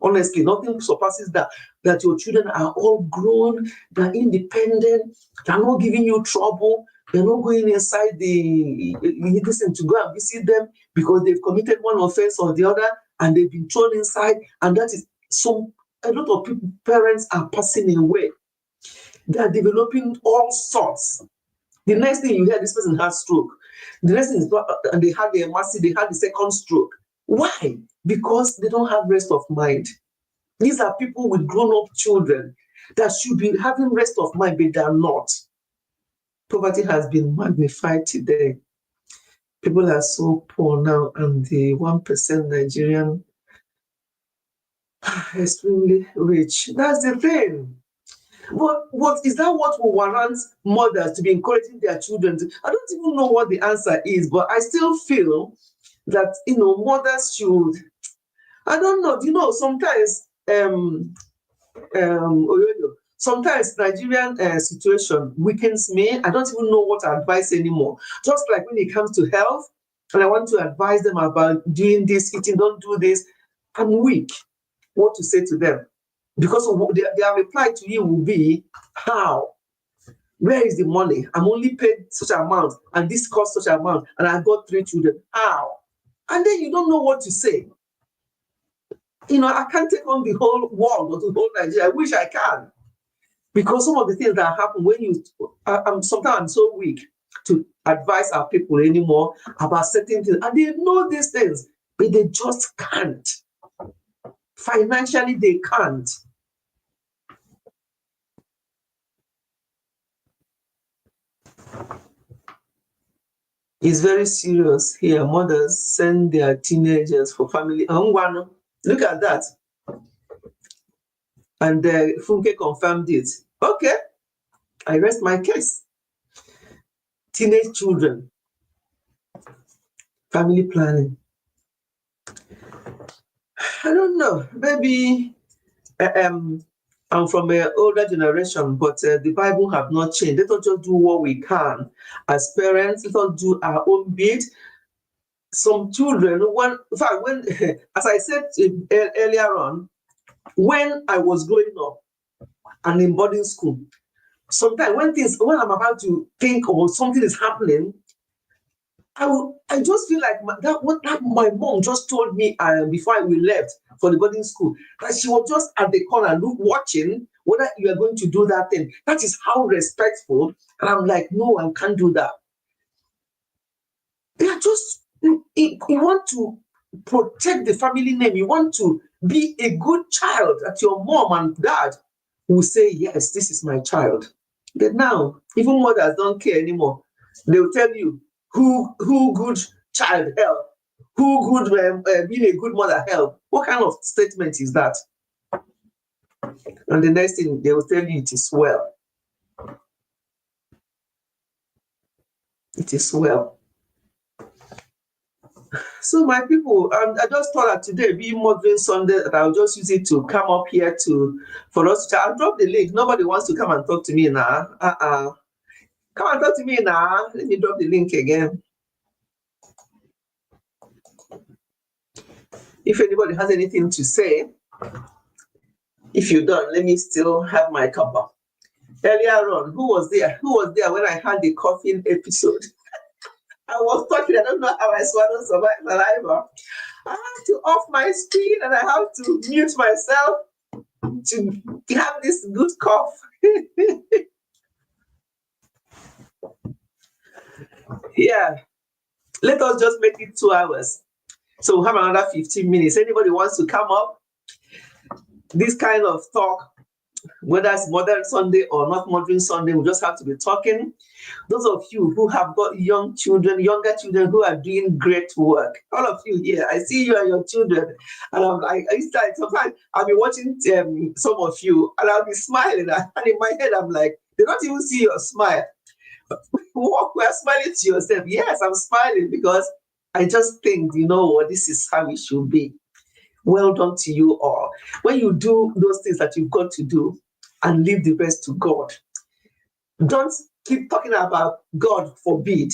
Honestly, nothing surpasses that. That your children are all grown, they're independent, they're not giving you trouble, they're not going inside the listen to go and visit them because they've committed one offense or the other and they've been thrown inside. And that is a lot of people, parents are passing away. They are developing all sorts. The next thing you hear, this person has stroke. The next thing is, and they had the second stroke. Why? Because they don't have rest of mind. These are people with grown-up children that should be having rest of mind, but they are not. Poverty has been magnified today. People are so poor now, and the 1% Nigerian are extremely rich. That's the thing. What is that what will warrant mothers to be encouraging their children to? I don't even know what the answer is, but I still feel that mothers should. I don't know. Sometimes sometimes Nigerian situation weakens me. I don't even know what to advise anymore. Just like when it comes to health, and I want to advise them about doing this, eating, don't do this. I'm weak. What to say to them? Because their reply to you will be, how? Where is the money? I'm only paid such amount, and this costs such amount, and I've got 3 children. How? And then you don't know what to say. I can't take on the whole world or the whole Nigeria. I wish I can. Because some of the things that happen when sometimes I'm so weak to advise our people anymore about certain things. And they know these things, but they just can't. Financially, they can't. It's very serious here. Mothers send their teenagers for family. Look at that. And Funke confirmed it. Okay, I rest my case. Teenage children, family planning. I don't know. Maybe I'm from an older generation, but the Bible have not changed. Let us just do what we can as parents. Let us do our own bit. Some children, when as I said earlier on, when I was growing up and in boarding school, sometimes when I'm about to think or something is happening, I just feel like my mom just told me before we left for the boarding school, that she was just at the corner watching whether you are going to do that thing. That is how respectful. And I'm like, no, I can't do that. They are just, you want to protect the family name. You want to be a good child that your mom and dad will say, yes, this is my child. But now, even mothers don't care anymore. They will tell you who good child help, who good being a good mother help. What kind of statement is that? And the next thing, they will tell you it is well. It is well. So my people, I just thought that today being Mothering Sunday, that I'll just use it to come up here for us to. I'll drop the link. Nobody wants to come and talk to me now. Come and talk to me now. Let me drop the link again. If anybody has anything to say, if you don't, let me still have my cuppa. Earlier on, who was there? Who was there when I had the coughing episode? I was talking, I don't know how I swallowed saliva. I have to off my screen and I have to mute myself to have this good cough. Yeah, let us just make it 2 hours. So we'll have another 15 minutes. Anybody wants to come up? This kind of talk, whether it's Mothering Sunday or not Mothering Sunday, we just have to be talking. Those of you who have got younger children who are doing great work, all of you here, I see you and your children, and I'm like, sometimes I'll be watching some of you, and I'll be smiling, and in my head, I'm like, they don't even see your smile. We're smiling to yourself. Yes, I'm smiling because I just think, this is how it should be. Well done to you all. When you do those things that you've got to do and leave the rest to God, don't keep talking about God forbid.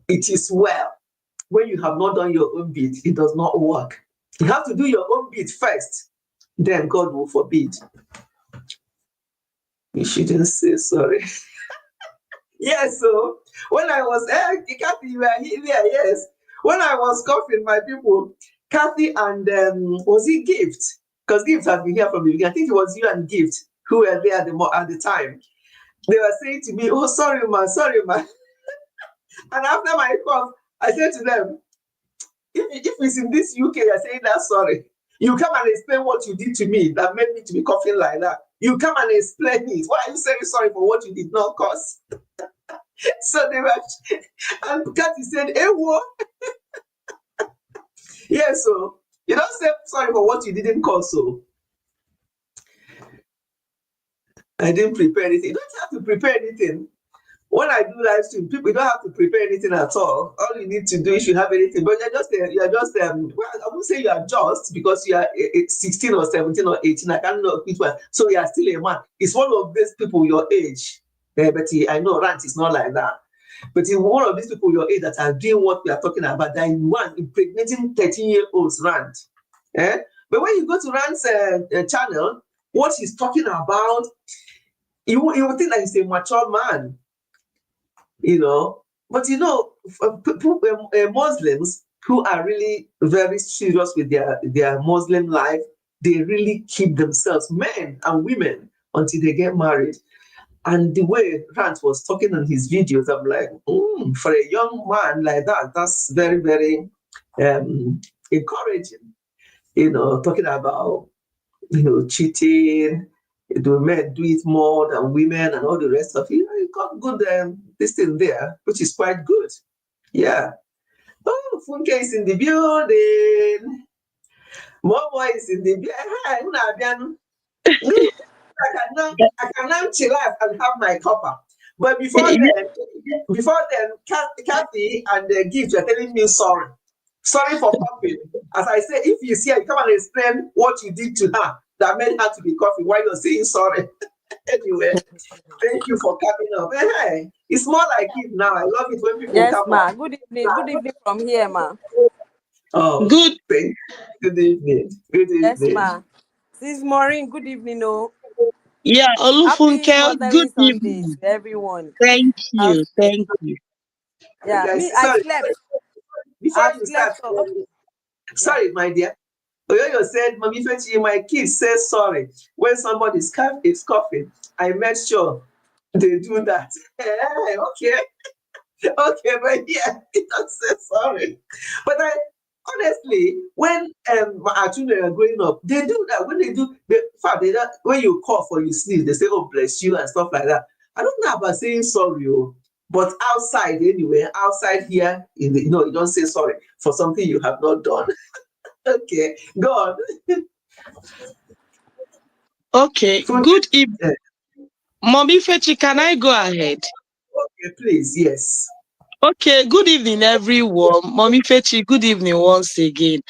It is well. When you have not done your own bit, it does not work. You have to do your own bit first, then God will forbid. You shouldn't say sorry. Yes, so when I was, Kathy, you were here, yes. When I was coughing, my people, Kathy and, was it Gift? Because Gift has been here from the beginning. I think it was you and Gift who were there at the time. They were saying to me, oh, sorry, man. And after my cough, I said to them, if it's in this UK, you're saying that sorry. You come and explain what you did to me that made me to be coughing like that. You come and explain it. Why are you saying sorry for what you did not cause? So they were, and Kathy said, hey, what? Yeah, so you don't say sorry for what you didn't cause. So I didn't prepare anything. You don't have to prepare anything. When I do live stream, people don't have to prepare anything at all. All you need to do, if you have anything, but you're just well, I won't say you are just because you are 16 or 17 or 18. I can't know which one. So you are still a man. It's one of these people your age. But I know Rant is not like that. But it's one of these people your age that are doing what we are talking about. That one impregnating 13-year-olds Rant. Eh? But when you go to Rant's channel, what he's talking about, you would think that he's a mature man. But Muslims who are really very serious with their Muslim life, they really keep themselves, men and women, until they get married. And the way Rant was talking in his videos, I'm like, for a young man like that, that's very, very encouraging. Talking about cheating, do men do it more than women and all the rest of it. You got good this thing there, which is quite good. Yeah. Oh, Funke is in the building. Momo is in the building. I can now chill out and have my copper. But before then, Kathy and Gift are telling me sorry. Sorry for coughing. As I say, if you see her, come and explain what you did to her that made her to be coughing while you're saying sorry. Anyway, thank you for coming up. Hey, it's more like it now. I love it when people come ma. up. Good evening. Good evening from here, ma. Oh, good evening. Good evening. Yes, ma. Sis Maureen, good evening, oh. Yeah, Olufunke, good evening to everyone. Thank you. Thank you. Yeah, me, I slept. Before you start, sorry, my dear. Oyoyo said, Mommy Fechi, my kids say sorry. When somebody is coughing, I make sure they do that. Okay. Okay, but yeah, he don't say sorry. But honestly, when our children are growing up, they do that. When they do, when you cough or you sneeze, they say, oh, bless you and stuff like that. I don't know about saying sorry, but outside anyway, outside here, you don't say sorry for something you have not done. Okay, go on. Okay, good evening. Mommy Fechi, can I go ahead? Okay, please, yes. Okay, good evening, everyone. Mommy Fechi, good evening once again.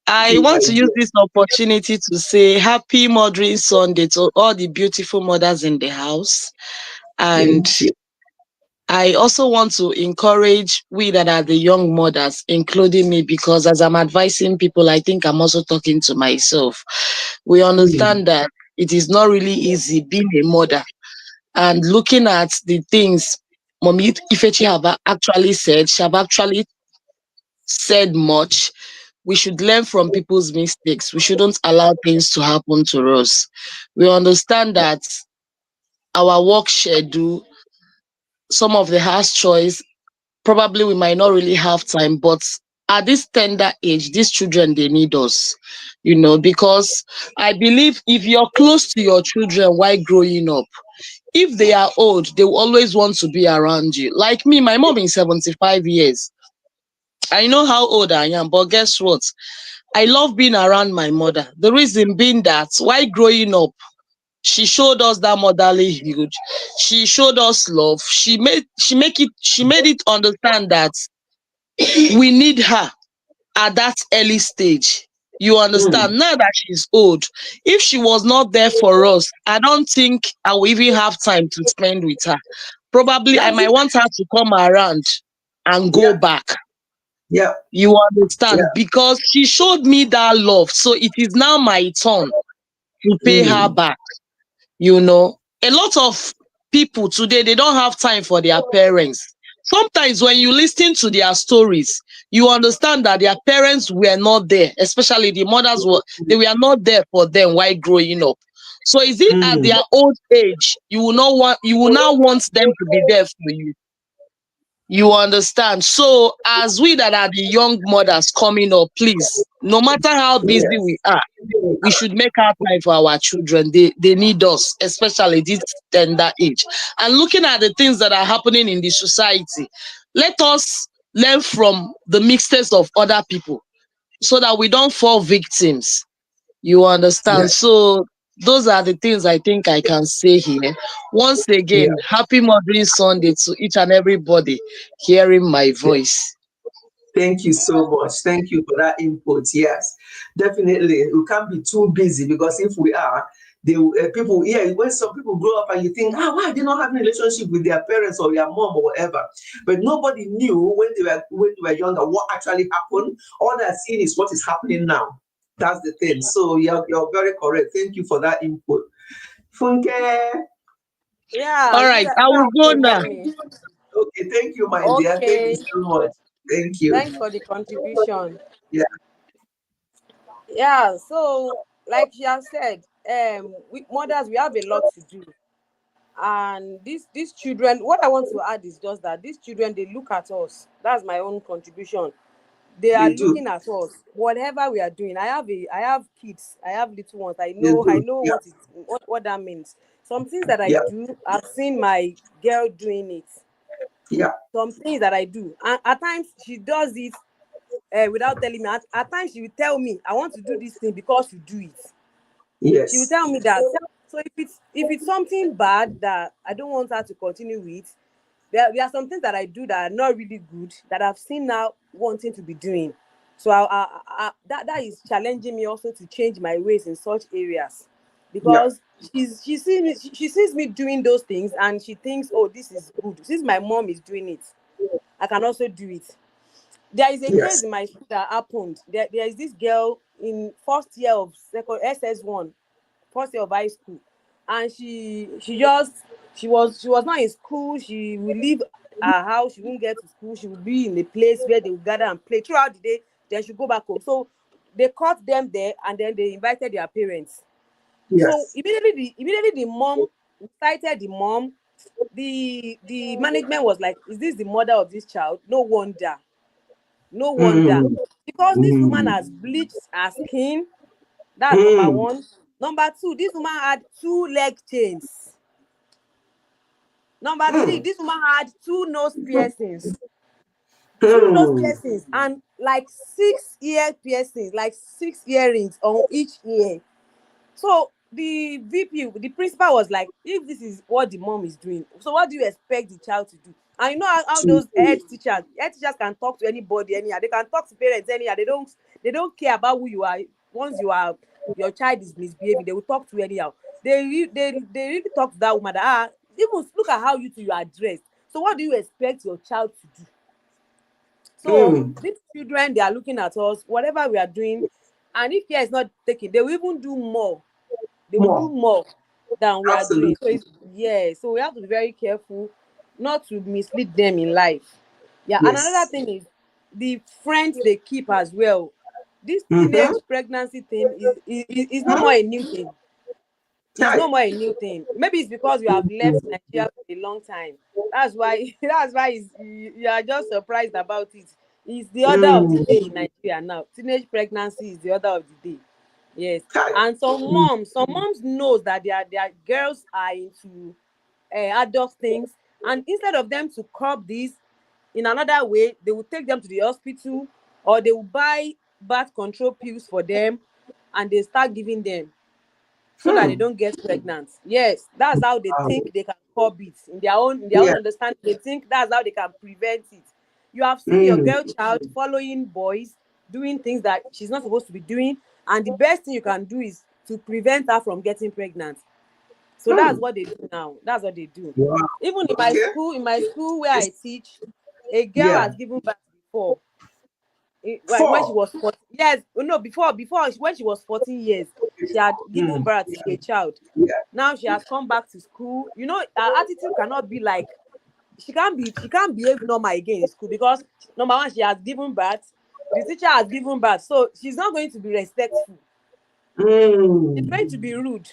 I want to use this opportunity to say happy Mothering Sunday to all the beautiful mothers in the house. And I also want to encourage we that are the young mothers, including me, because as I'm advising people, I think I'm also talking to myself. We understand that it is not really easy being a mother. And looking at the things Mommy Ifechi have actually said, she have actually said much. We should learn from people's mistakes. We shouldn't allow things to happen to us. We understand that our work schedule, some of the harsh choice, probably we might not really have time, but at this tender age, these children, they need us, because I believe if you're close to your children while growing up, if they are old, they will always want to be around you. Like me, my mom is 75 years. I know how old I am, but guess what? I love being around my mother. The reason being that while growing up, she showed us that motherly huge. She showed us love. She made it understand that we need her at that early stage. You understand? Now that she's old, if she was not there for us, I don't think I will even have time to spend with her. Probably I That's might it. want her to come around and go Yeah, back. yeah, You yeah. understand? Because she showed me that love. So it is now my turn to pay her Mm. back. You know, a lot of people today, they don't have time for their parents. Sometimes when you listen to their stories, you understand that their parents were not there, especially the mothers they were not there for them while growing up. So is it at Mm. their old age you will now want them to be there for you? You understand? So as we that are the young mothers coming up, please, no matter how busy we Yes. are, we should make our time for our children. They need us, especially this tender age. And looking at the things that are happening in the society, let us learn from the mistakes of other people so that we don't fall victims. You understand? Yes. So those are the things I think I can say here. Once Yeah. again, happy Mothering Sunday to each and everybody hearing my voice. Thank you so much. Thank you for that input. Yes, definitely. We can't be too busy because if we are, people, yeah, when some people grow up and you think, why are they not having a relationship with their parents or their mom or whatever? But nobody knew when they were younger what actually happened. All they're seeing is what is happening now. That's the thing. So you're very correct. Thank you for that input. Funke. Yeah, All right, I will thank go you, now. mommy. Okay, thank you, my dear. Thank you Okay, so much. Thank you. thanks for the contribution. Yeah. Yeah, so like she has said, we mothers we have a lot to do, and these children. What I want to add is just that these children they look at us. That's my own contribution. They are They do. looking at us. Whatever we are doing, I have kids. I have little ones. They I do. know Yeah. what that means. Some things that I Yeah. do, I've seen my girl doing it. Yeah. Some things that I do, and at times she does it without telling me. At times she will tell me, "I want to do this thing because you do it." She will Yes. tell me that. So if it's something bad that I don't want her to continue with, there are some things that I do that are not really good that I've seen now wanting to be doing. So that is challenging me also to change my ways in such areas, Yeah. because she sees me doing those things and she thinks, oh, this is good. Since my mom is doing it, I can also do it. There is a case Yes. in my school that happened. There is this girl in first year of second SS1, first year of high school, and she was not in school. She will leave her house. She won't get to school. She will be in a place where they will gather and play throughout the day. Then she'll go back home. So they caught them there, and then they invited their parents. So Yes. immediately the mom cited the mom. The management was like, "Is this the mother of this child?" No wonder. No wonder. Mm. Because this woman Mm. has bleached her skin. That's number Mm. one. Number two, this woman had two leg chains. Number three, Mm. this woman had two nose piercings. Two nose Mm. piercings and like 6 ear piercings, like 6 earrings on each ear. So the VP, the principal was like, if this is what the mom is doing, so what do you expect the child to do? And you know how To those head teachers can talk to anybody anyhow. They can talk to parents anyhow. They don't care about who you are. Once your child is misbehaving, they will talk to you anyhow. They really talk to that woman that even look at how you are dressed. So what do you expect your child to do? So mm. these children, they are looking at us, whatever we are doing, and if care is not taken, they will even do more. They will do More. more than we are doing. So Absolutely. so we have to be very careful not to mislead them in life. Yeah, and another Yes. thing is the friends they keep as well. This Mm-hmm. teenage pregnancy thing is no more Mm. a new thing. It's Hi. no more a new thing. Maybe it's because you have left Nigeria for a long time. That's why you are just surprised about it. It's the order of the Mm. day in Nigeria now. Teenage pregnancy is the order of the day. Yes. Hi. And some moms knows that their girls are into adult things, and instead of them to curb this in another way, they will take them to the hospital, or they will buy birth control pills for them, and they start giving them so that they Hmm. don't get pregnant. Yes, that's how they Wow. think they can curb it. In their own Yeah. understanding, they think that's how they can prevent it. You have seen your Mm. girl child following boys, doing things that she's not supposed to be doing. And the best thing you can do is to prevent her from getting pregnant. So that's what they do now. That's what they do. Wow. Even in my school where I teach, a girl Yeah. has given birth before. When she was 14, yes, no, before when she was 14 years, she had given birth to a child. Yeah. Now she has come back to school. You know, her attitude cannot be like, she can't behave normal again in school, because number one, she has given birth, the teacher has given birth, so she's not going to be respectful. She's going to be rude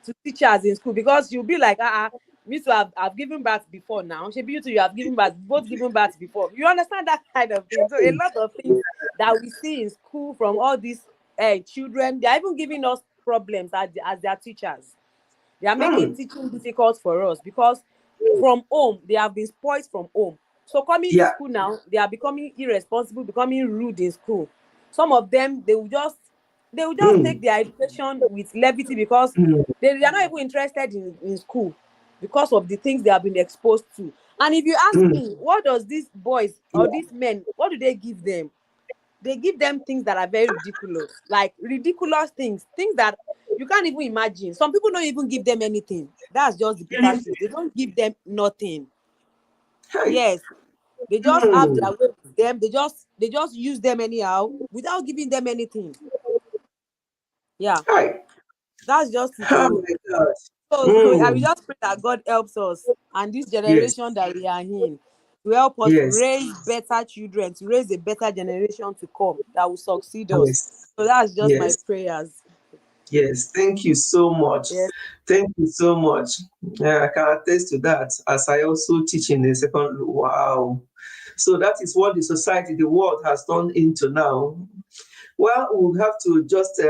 to teachers in school, because you'll be like, me too, I've given birth before now. Maybe you two, you have given birth, both given birth before. You understand that kind of thing? So a lot of things that we see in school from all these children, they are even giving us problems as their teachers. They are making teaching difficult for us, because from home, they have been spoiled from home. So coming to school now, they are becoming irresponsible, becoming rude in school. Some of them, they will just take their education with levity, because they are not even interested in school, because of the things they have been exposed to. And if you ask me, what does these boys or these men, what do they give them? They give them things that are very ridiculous, like ridiculous things that you can't even imagine. Some people don't even give them anything. That's just the bitter truth. They don't give them nothing. Yes, they just have their way with them. They just use them anyhow without giving them anything. Yeah, that's just it. Oh my God. So I will just pray that God helps us and this generation that we are in, to help us to raise better children, to raise a better generation to come that will succeed us. So that's just my prayers. Yes, thank you so much. Yes. Thank you so much. I can attest to that, as I also teach in the second. Wow. So that is what the society, the world has turned into now. Well, we'll have to just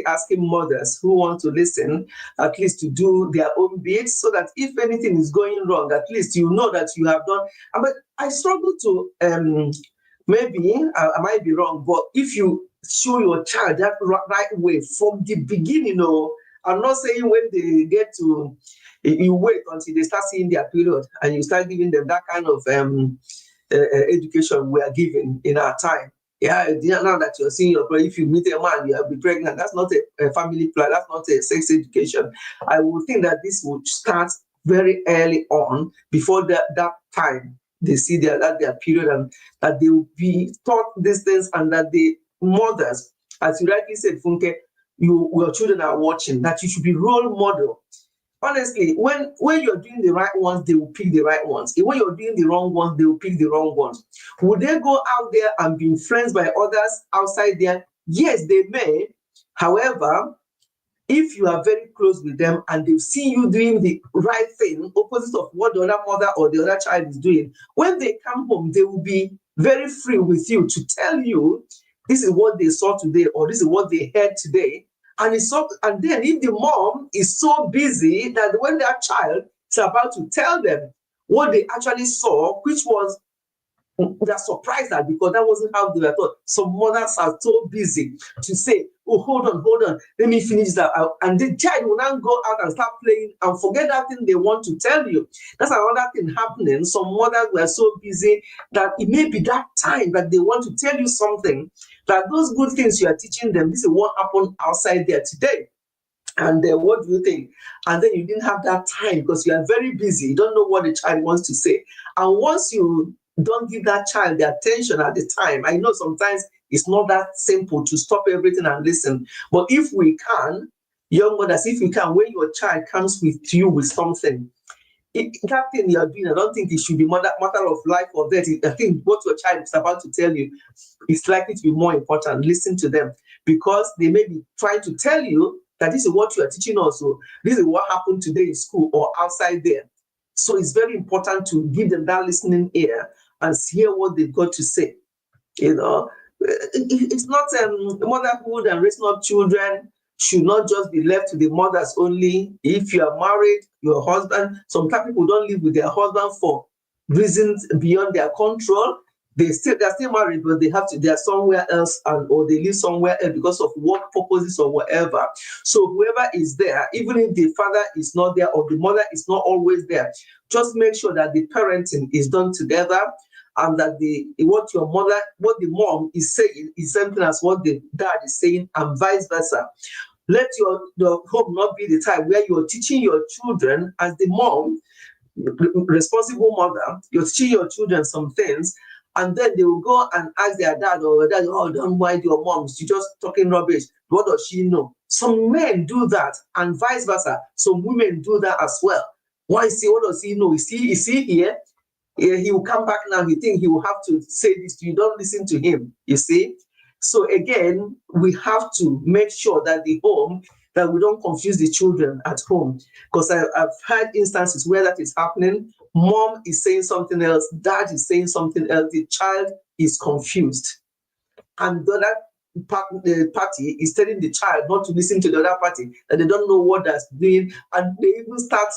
asking mothers who want to listen, at least to do their own bit, so that if anything is going wrong, at least you know that you have done. But I struggle to, maybe I might be wrong, but if you show your child that right way from the beginning, I'm not saying when they get to, you wait until they start seeing their period and you start giving them that kind of education we are giving in our time. Yeah, now that you're seeing your, if you meet a man, you'll be pregnant. That's not a family plan. That's not a sex education. I would think that this would start very early on, before that time they see their period, and that they will be taught these things, and that the mothers, as you rightly said, Funke, your children are watching, that you should be role model. Honestly, when you're doing the right ones, they will pick the right ones. When you're doing the wrong ones, they will pick the wrong ones. Would they go out there and be influenced by others outside there? Yes, they may. However, if you are very close with them and they've seen you doing the right thing, opposite of what the other mother or the other child is doing, when they come home, they will be very free with you to tell you, this is what they saw today, or this is what they heard today. And then if the mom is so busy that when their child is about to tell them what they actually saw, which was, they're surprised at, because that wasn't how they were taught. Some mothers are so busy to say, oh, hold on, let me finish that out. And the child will now go out and start playing and forget that thing they want to tell you. That's another thing happening. Some mothers were so busy that it may be that time that they want to tell you something, that those good things you are teaching them, this is what happened outside there today. And what do you think? And then you didn't have that time because you are very busy. You don't know what the child wants to say. And once you don't give that child the attention at the time, I know sometimes it's not that simple to stop everything and listen. But if we can, young mothers, if we can, when your child comes with you with something, that thing you are doing, I don't think it should be matter of life or death. I think what your child is about to tell you is likely to be more important. Listen to them, because they may be trying to tell you that this is what you are teaching also. This is what happened today in school or outside there. So it's very important to give them that listening ear and hear what they've got to say. It's not motherhood and raising up children should not just be left to the mothers only. If you are married, your husband, sometimes people don't live with their husband for reasons beyond their control. They're still married, but they're somewhere else, or they live somewhere else because of work purposes or whatever. So whoever is there, even if the father is not there or the mother is not always there, just make sure that the parenting is done together, and that what the mom is saying is something as what the dad is saying, and vice versa. Let your home not be the time where you're teaching your children as the mom, responsible mother, you're teaching your children some things, and then they will go and ask their dad or dad, oh, don't mind your mom, she's just talking rubbish. What does she know? Some men do that, and vice versa. Some women do that as well. Why see? What does he know? Is he here? Yeah, he will come back now. He think he will have to say this to you. Don't listen to him. You see. So again, we have to make sure that that we don't confuse the children at home, because I've had instances where that is happening. Mom is saying something else, dad is saying something else, the child is confused, and the other party is telling the child not to listen to the other party, that they don't know what that's doing, and they even start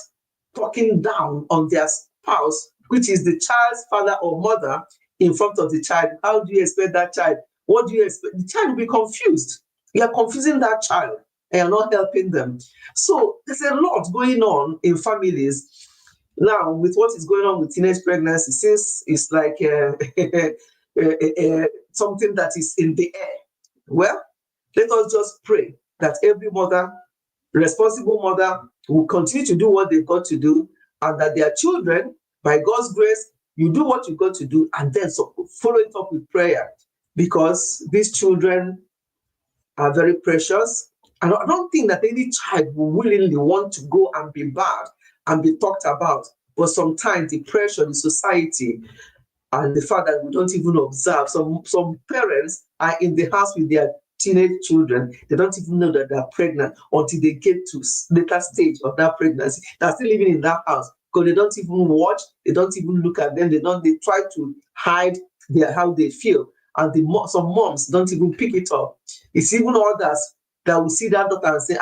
talking down on their spouse, which is the child's father or mother, in front of the child. How do you expect that child? What do you expect? The child will be confused. You are confusing that child and you're not helping them. So there's a lot going on in families now with what is going on with teenage pregnancy, since it's like something that is in the air. Well, let us just pray that every mother, responsible mother, will continue to do what they've got to do, and that their children, by God's grace, you do what you've got to do, and then follow it up with prayer, because these children are very precious. And I don't think that any child will willingly want to go and be bad and be talked about. But sometimes the pressure, the society, and the fact that we don't even observe. Some parents are in the house with their teenage children. They don't even know that they're pregnant until they get to later stage of that pregnancy. They're still living in that house because they don't even watch. They don't even look at them. They try to hide how they feel. And some moms don't even pick it up. It's even others that will see that daughter and say,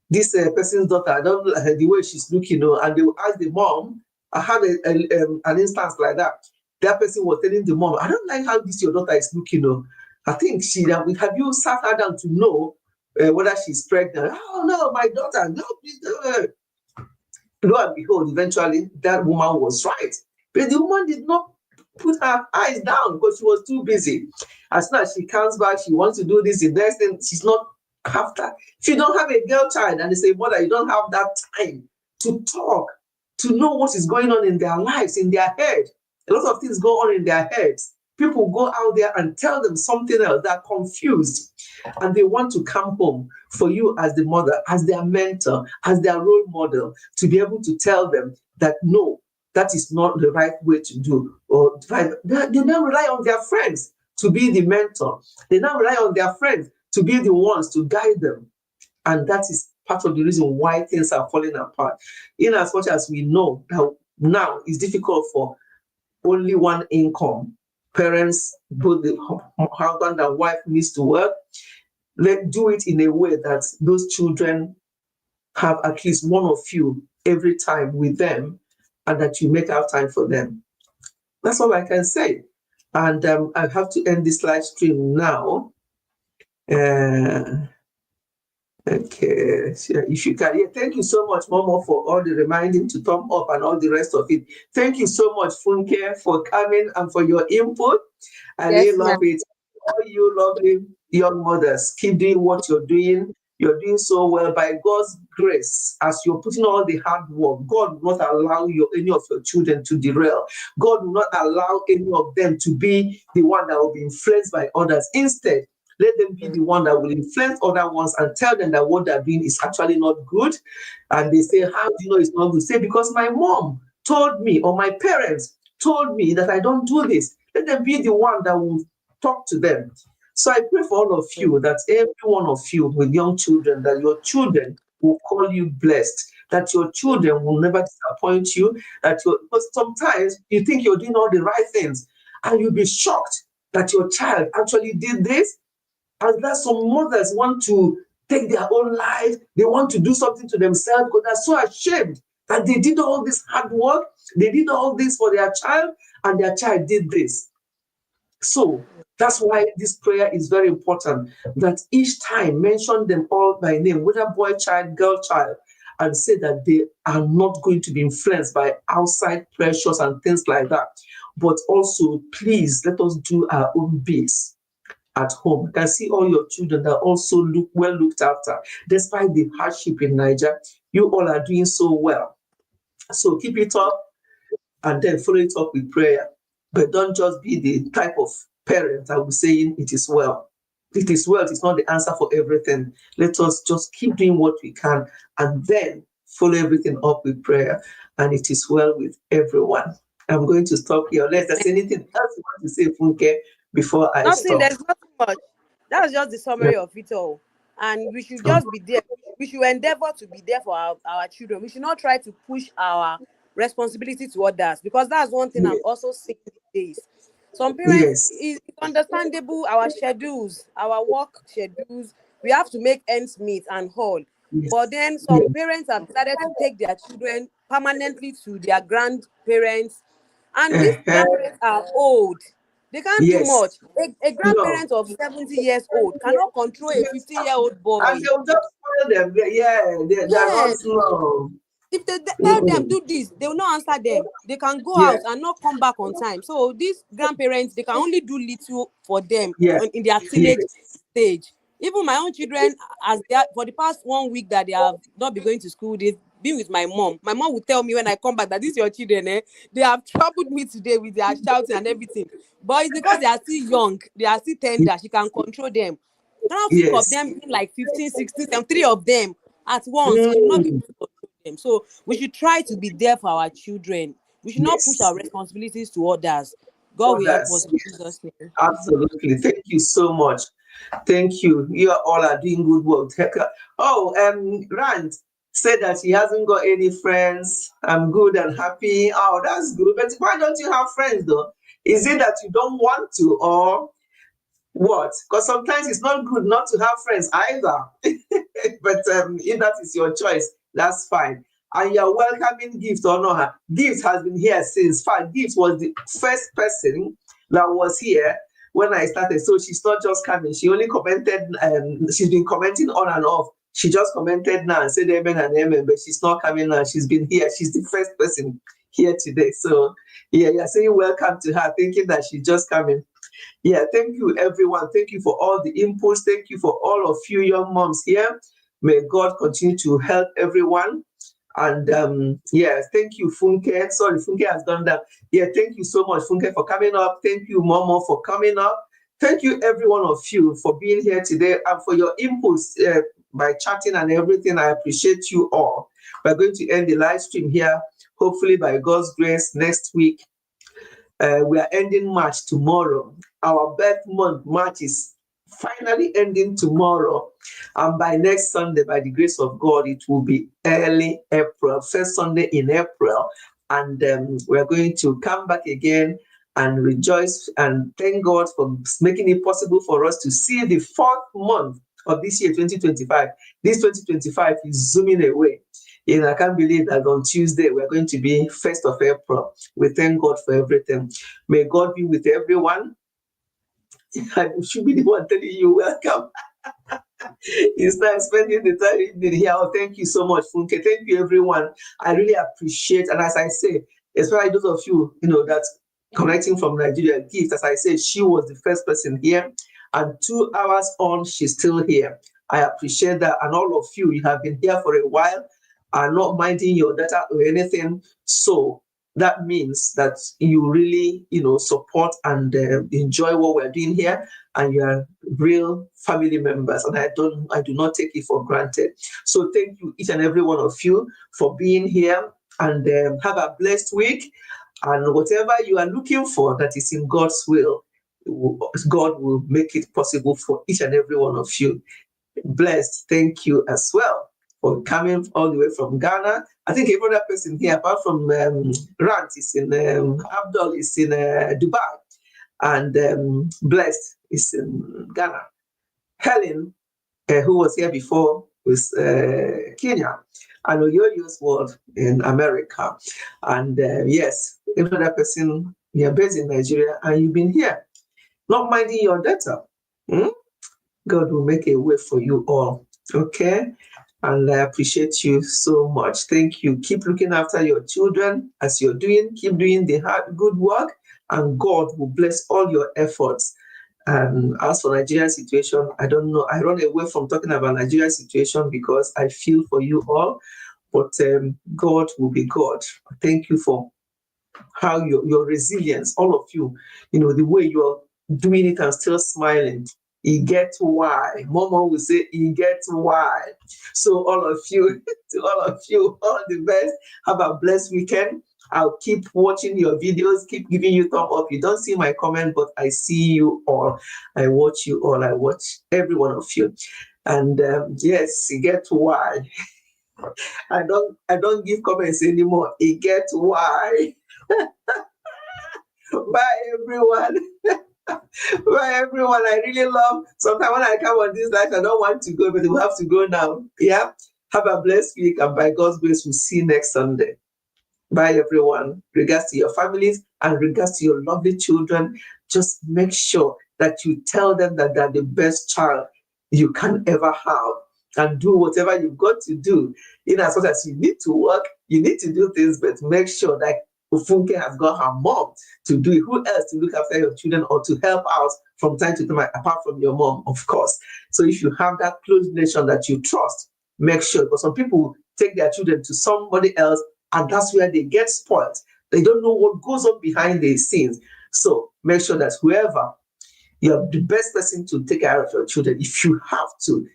this person's daughter, I don't like the way she's looking, and they will ask the mom. I had an instance like that. That person was telling the mom, I don't like how your daughter is looking. I think have you sat her down to know whether she's pregnant? Oh, no, my daughter, no, please. Lo and behold, eventually, that woman was right. But the woman did not put her eyes down because she was too busy. As soon as she comes back, she wants to do this, the next thing, she's not after. If you don't have a girl child and they say, mother, you don't have that time to talk, to know what is going on in their lives, in their head. A lot of things go on in their heads. People go out there and tell them something else. They're confused. And they want to come home for you as the mother, as their mentor, as their role model, to be able to tell them that, no, that is not the right way to do. Or they now rely on their friends to be the mentor. They now rely on their friends to be the ones to guide them. And that is part of the reason why things are falling apart. In as much as we know that now it's difficult for only one income. Parents, both the husband and wife needs to work. Let's do it in a way that those children have at least one of you every time with them, and that you make out time for them. That's all I can say. And I have to end this live stream now. Okay, if you can, thank you so much, Momo, for all the reminding to thumb up and all the rest of it. Thank you so much, Funke, for coming and for your input. I really love it. All you lovely young mothers, keep doing what you're doing. You're doing so well by God's grace. As you're putting all the hard work, God will not allow any of your children to derail. God will not allow any of them to be the one that will be influenced by others. Instead, let them be the one that will influence other ones and tell them that what they're doing is actually not good. And they say, how do you know it's not good? Say, because my mom told me, or my parents told me that I don't do this. Let them be the one that will talk to them. So I pray for all of you, that every one of you with young children, that your children will call you blessed, that your children will never disappoint you, because sometimes you think you're doing all the right things and you'll be shocked that your child actually did this. And that some mothers want to take their own life. They want to do something to themselves because they're so ashamed that they did all this hard work. They did all this for their child, and their child did this. So that's why this prayer is very important, that each time mention them all by name, whether boy child, girl child, and say that they are not going to be influenced by outside pressures and things like that. but also please let us do our own bits at home. You can see all your children that also look well looked after, despite the hardship in Nigeria. You all are doing so well. So keep it up and then follow it up with prayer. But don't just be the type of parent that will be saying it is well. It is well, it's not the answer for everything. Let us just keep doing what we can and then follow everything up with prayer. And it is well with everyone. I'm going to stop here. Unless there's anything else you want to say, Funke, before I Nothing, stop. there's nothing much. That's just the summary of it all. And we should just be there. We should endeavor to be there for our children. We should not try to push our responsibility to others, because that's one thing I'm also seeing these days. Some parents, Yes. it's understandable, our schedules, our work schedules, we have to make ends meet and all. Yes. But then some parents have decided to take their children permanently to their grandparents, and these Uh-huh. grandparents are old. They can't do Yes. much. A No. grandparent of 70 years old cannot control a 15-year-old And boy. they'll just follow them. Yeah, they're not Yes. slow. If they tell them do this, they will not answer them. They can go Yeah, out and not come back on time. So these grandparents, they can only do little for them yeah, in their teenage yes, stage. Even my own children, as they are, for the past 1 week that they have not been going to school, they've been with my mom. My mom will tell me when I come back that this is your children, eh? They have troubled me today with their shouting and everything. But it's because they are still young, they are still tender, she can control them. Now think of yes. them being like 15, 16, and three of them at once. She will not be able Mm, to control them. So we should try to be there for our children. We should not push our yes. responsibilities to others. God will help us Others, in yes. Jesus' name. Absolutely. Thank you so much. Thank you. You all are doing good work. Oh, Rand said that he hasn't got any friends. I'm good and happy. Oh, that's good. But why don't you have friends though? Is it that you don't want to, or what? Because sometimes it's not good not to have friends either. But if that is your choice, that's fine. And you're welcoming Gift or not. Gift has been here since. In fact, Gift was the first person that was here when I started. So she's not just coming. She only commented, she's been commenting on and off. She just commented now and said amen and amen, but she's not coming now. She's been here. She's the first person here today. So yeah, you're saying welcome to her, thinking that she's just coming. Yeah, thank you, everyone. Thank you for all the inputs. Thank you for all of you young moms here. May God continue to help everyone. And yeah, thank you, Funke. Sorry, Funke has done that. Yeah, thank you so much, Funke, for coming up. Thank you, Momo, for coming up. Thank you, every one of you, for being here today and for your inputs by chatting and everything. I appreciate you all. We're going to end the live stream here, hopefully by God's grace next week. We are ending March tomorrow. Our birth month, March, is finally ending tomorrow. And by next Sunday, by the grace of God, it will be early April, first Sunday in April. And we're going to come back again and rejoice and thank God for making it possible for us to see the fourth month of this year, 2025. This 2025 is zooming away. I can't believe that on Tuesday we're going to be 1st of April. We thank God for everything. May God be with everyone. I should be the one telling you welcome. It's nice spending the time here. Oh, thank you so much, Funke. Thank you, everyone. I really appreciate, and as I say, especially those of you, that's connecting from Nigeria, Gift, as I said, she was the first person here, and 2 hours on, she's still here. I appreciate that, and all of you have been here for a while, are not minding your data or anything. So that means that you really, support and enjoy what we're doing here, and you are real family members. And I do not take it for granted. So thank you, each and every one of you, for being here, and have a blessed week. And whatever you are looking for that is in God's will, God will make it possible for each and every one of you. Blessed. Thank you as well for coming all the way from Ghana. I think every other person here, apart from Rant, is in Abdul is in Dubai, and Blessed is in Ghana. Helen, who was here before, was Kenya, and Oyoyo's world in America. And yes, every other person, you're based in Nigeria, and you've been here, not minding your data. God will make a way for you all. Okay. And I appreciate you so much. Thank you. Keep looking after your children as you're doing. Keep doing the hard, good work, and God will bless all your efforts. And as for Nigeria's situation, I don't know. I run away from talking about Nigeria's situation because I feel for you all. But God will be God. Thank you for how your resilience, all of you, the way you're doing it and still smiling. He gets why. Mama will say, he gets why. So all of you, to all of you, all the best. Have a blessed weekend. I'll keep watching your videos, keep giving you thumb up. You don't see my comment, but I see you all. I watch you all. I watch every one of you. And yes, he gets why. I don't give comments anymore. He gets why. Bye, everyone. Bye, everyone. I really love. Sometimes when I come on this live, I don't want to go, but we have to go now. Yeah. Have a blessed week, and by God's grace, we'll see you next Sunday. Bye, everyone. Regards to your families and regards to your lovely children, just make sure that you tell them that they're the best child you can ever have, and do whatever you've got to do. In as much as you need to work, you need to do things, but make sure that Ufunke has got her mom to do it. Who else to look after your children or to help out from time to time, apart from your mom, of course. So if you have that close relation that you trust, make sure, because some people take their children to somebody else, and that's where they get spoiled. They don't know what goes on behind the scenes. So make sure that whoever, you're the best person to take care of your children. If you have to,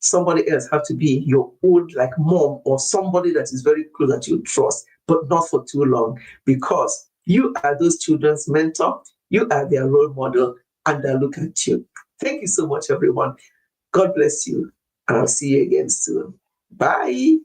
somebody else have to be your old, like mom or somebody that is very close that you trust, but not for too long, because you are those children's mentor, you are their role model, and they look at you. Thank you so much, everyone. God bless you, and I'll see you again soon. Bye.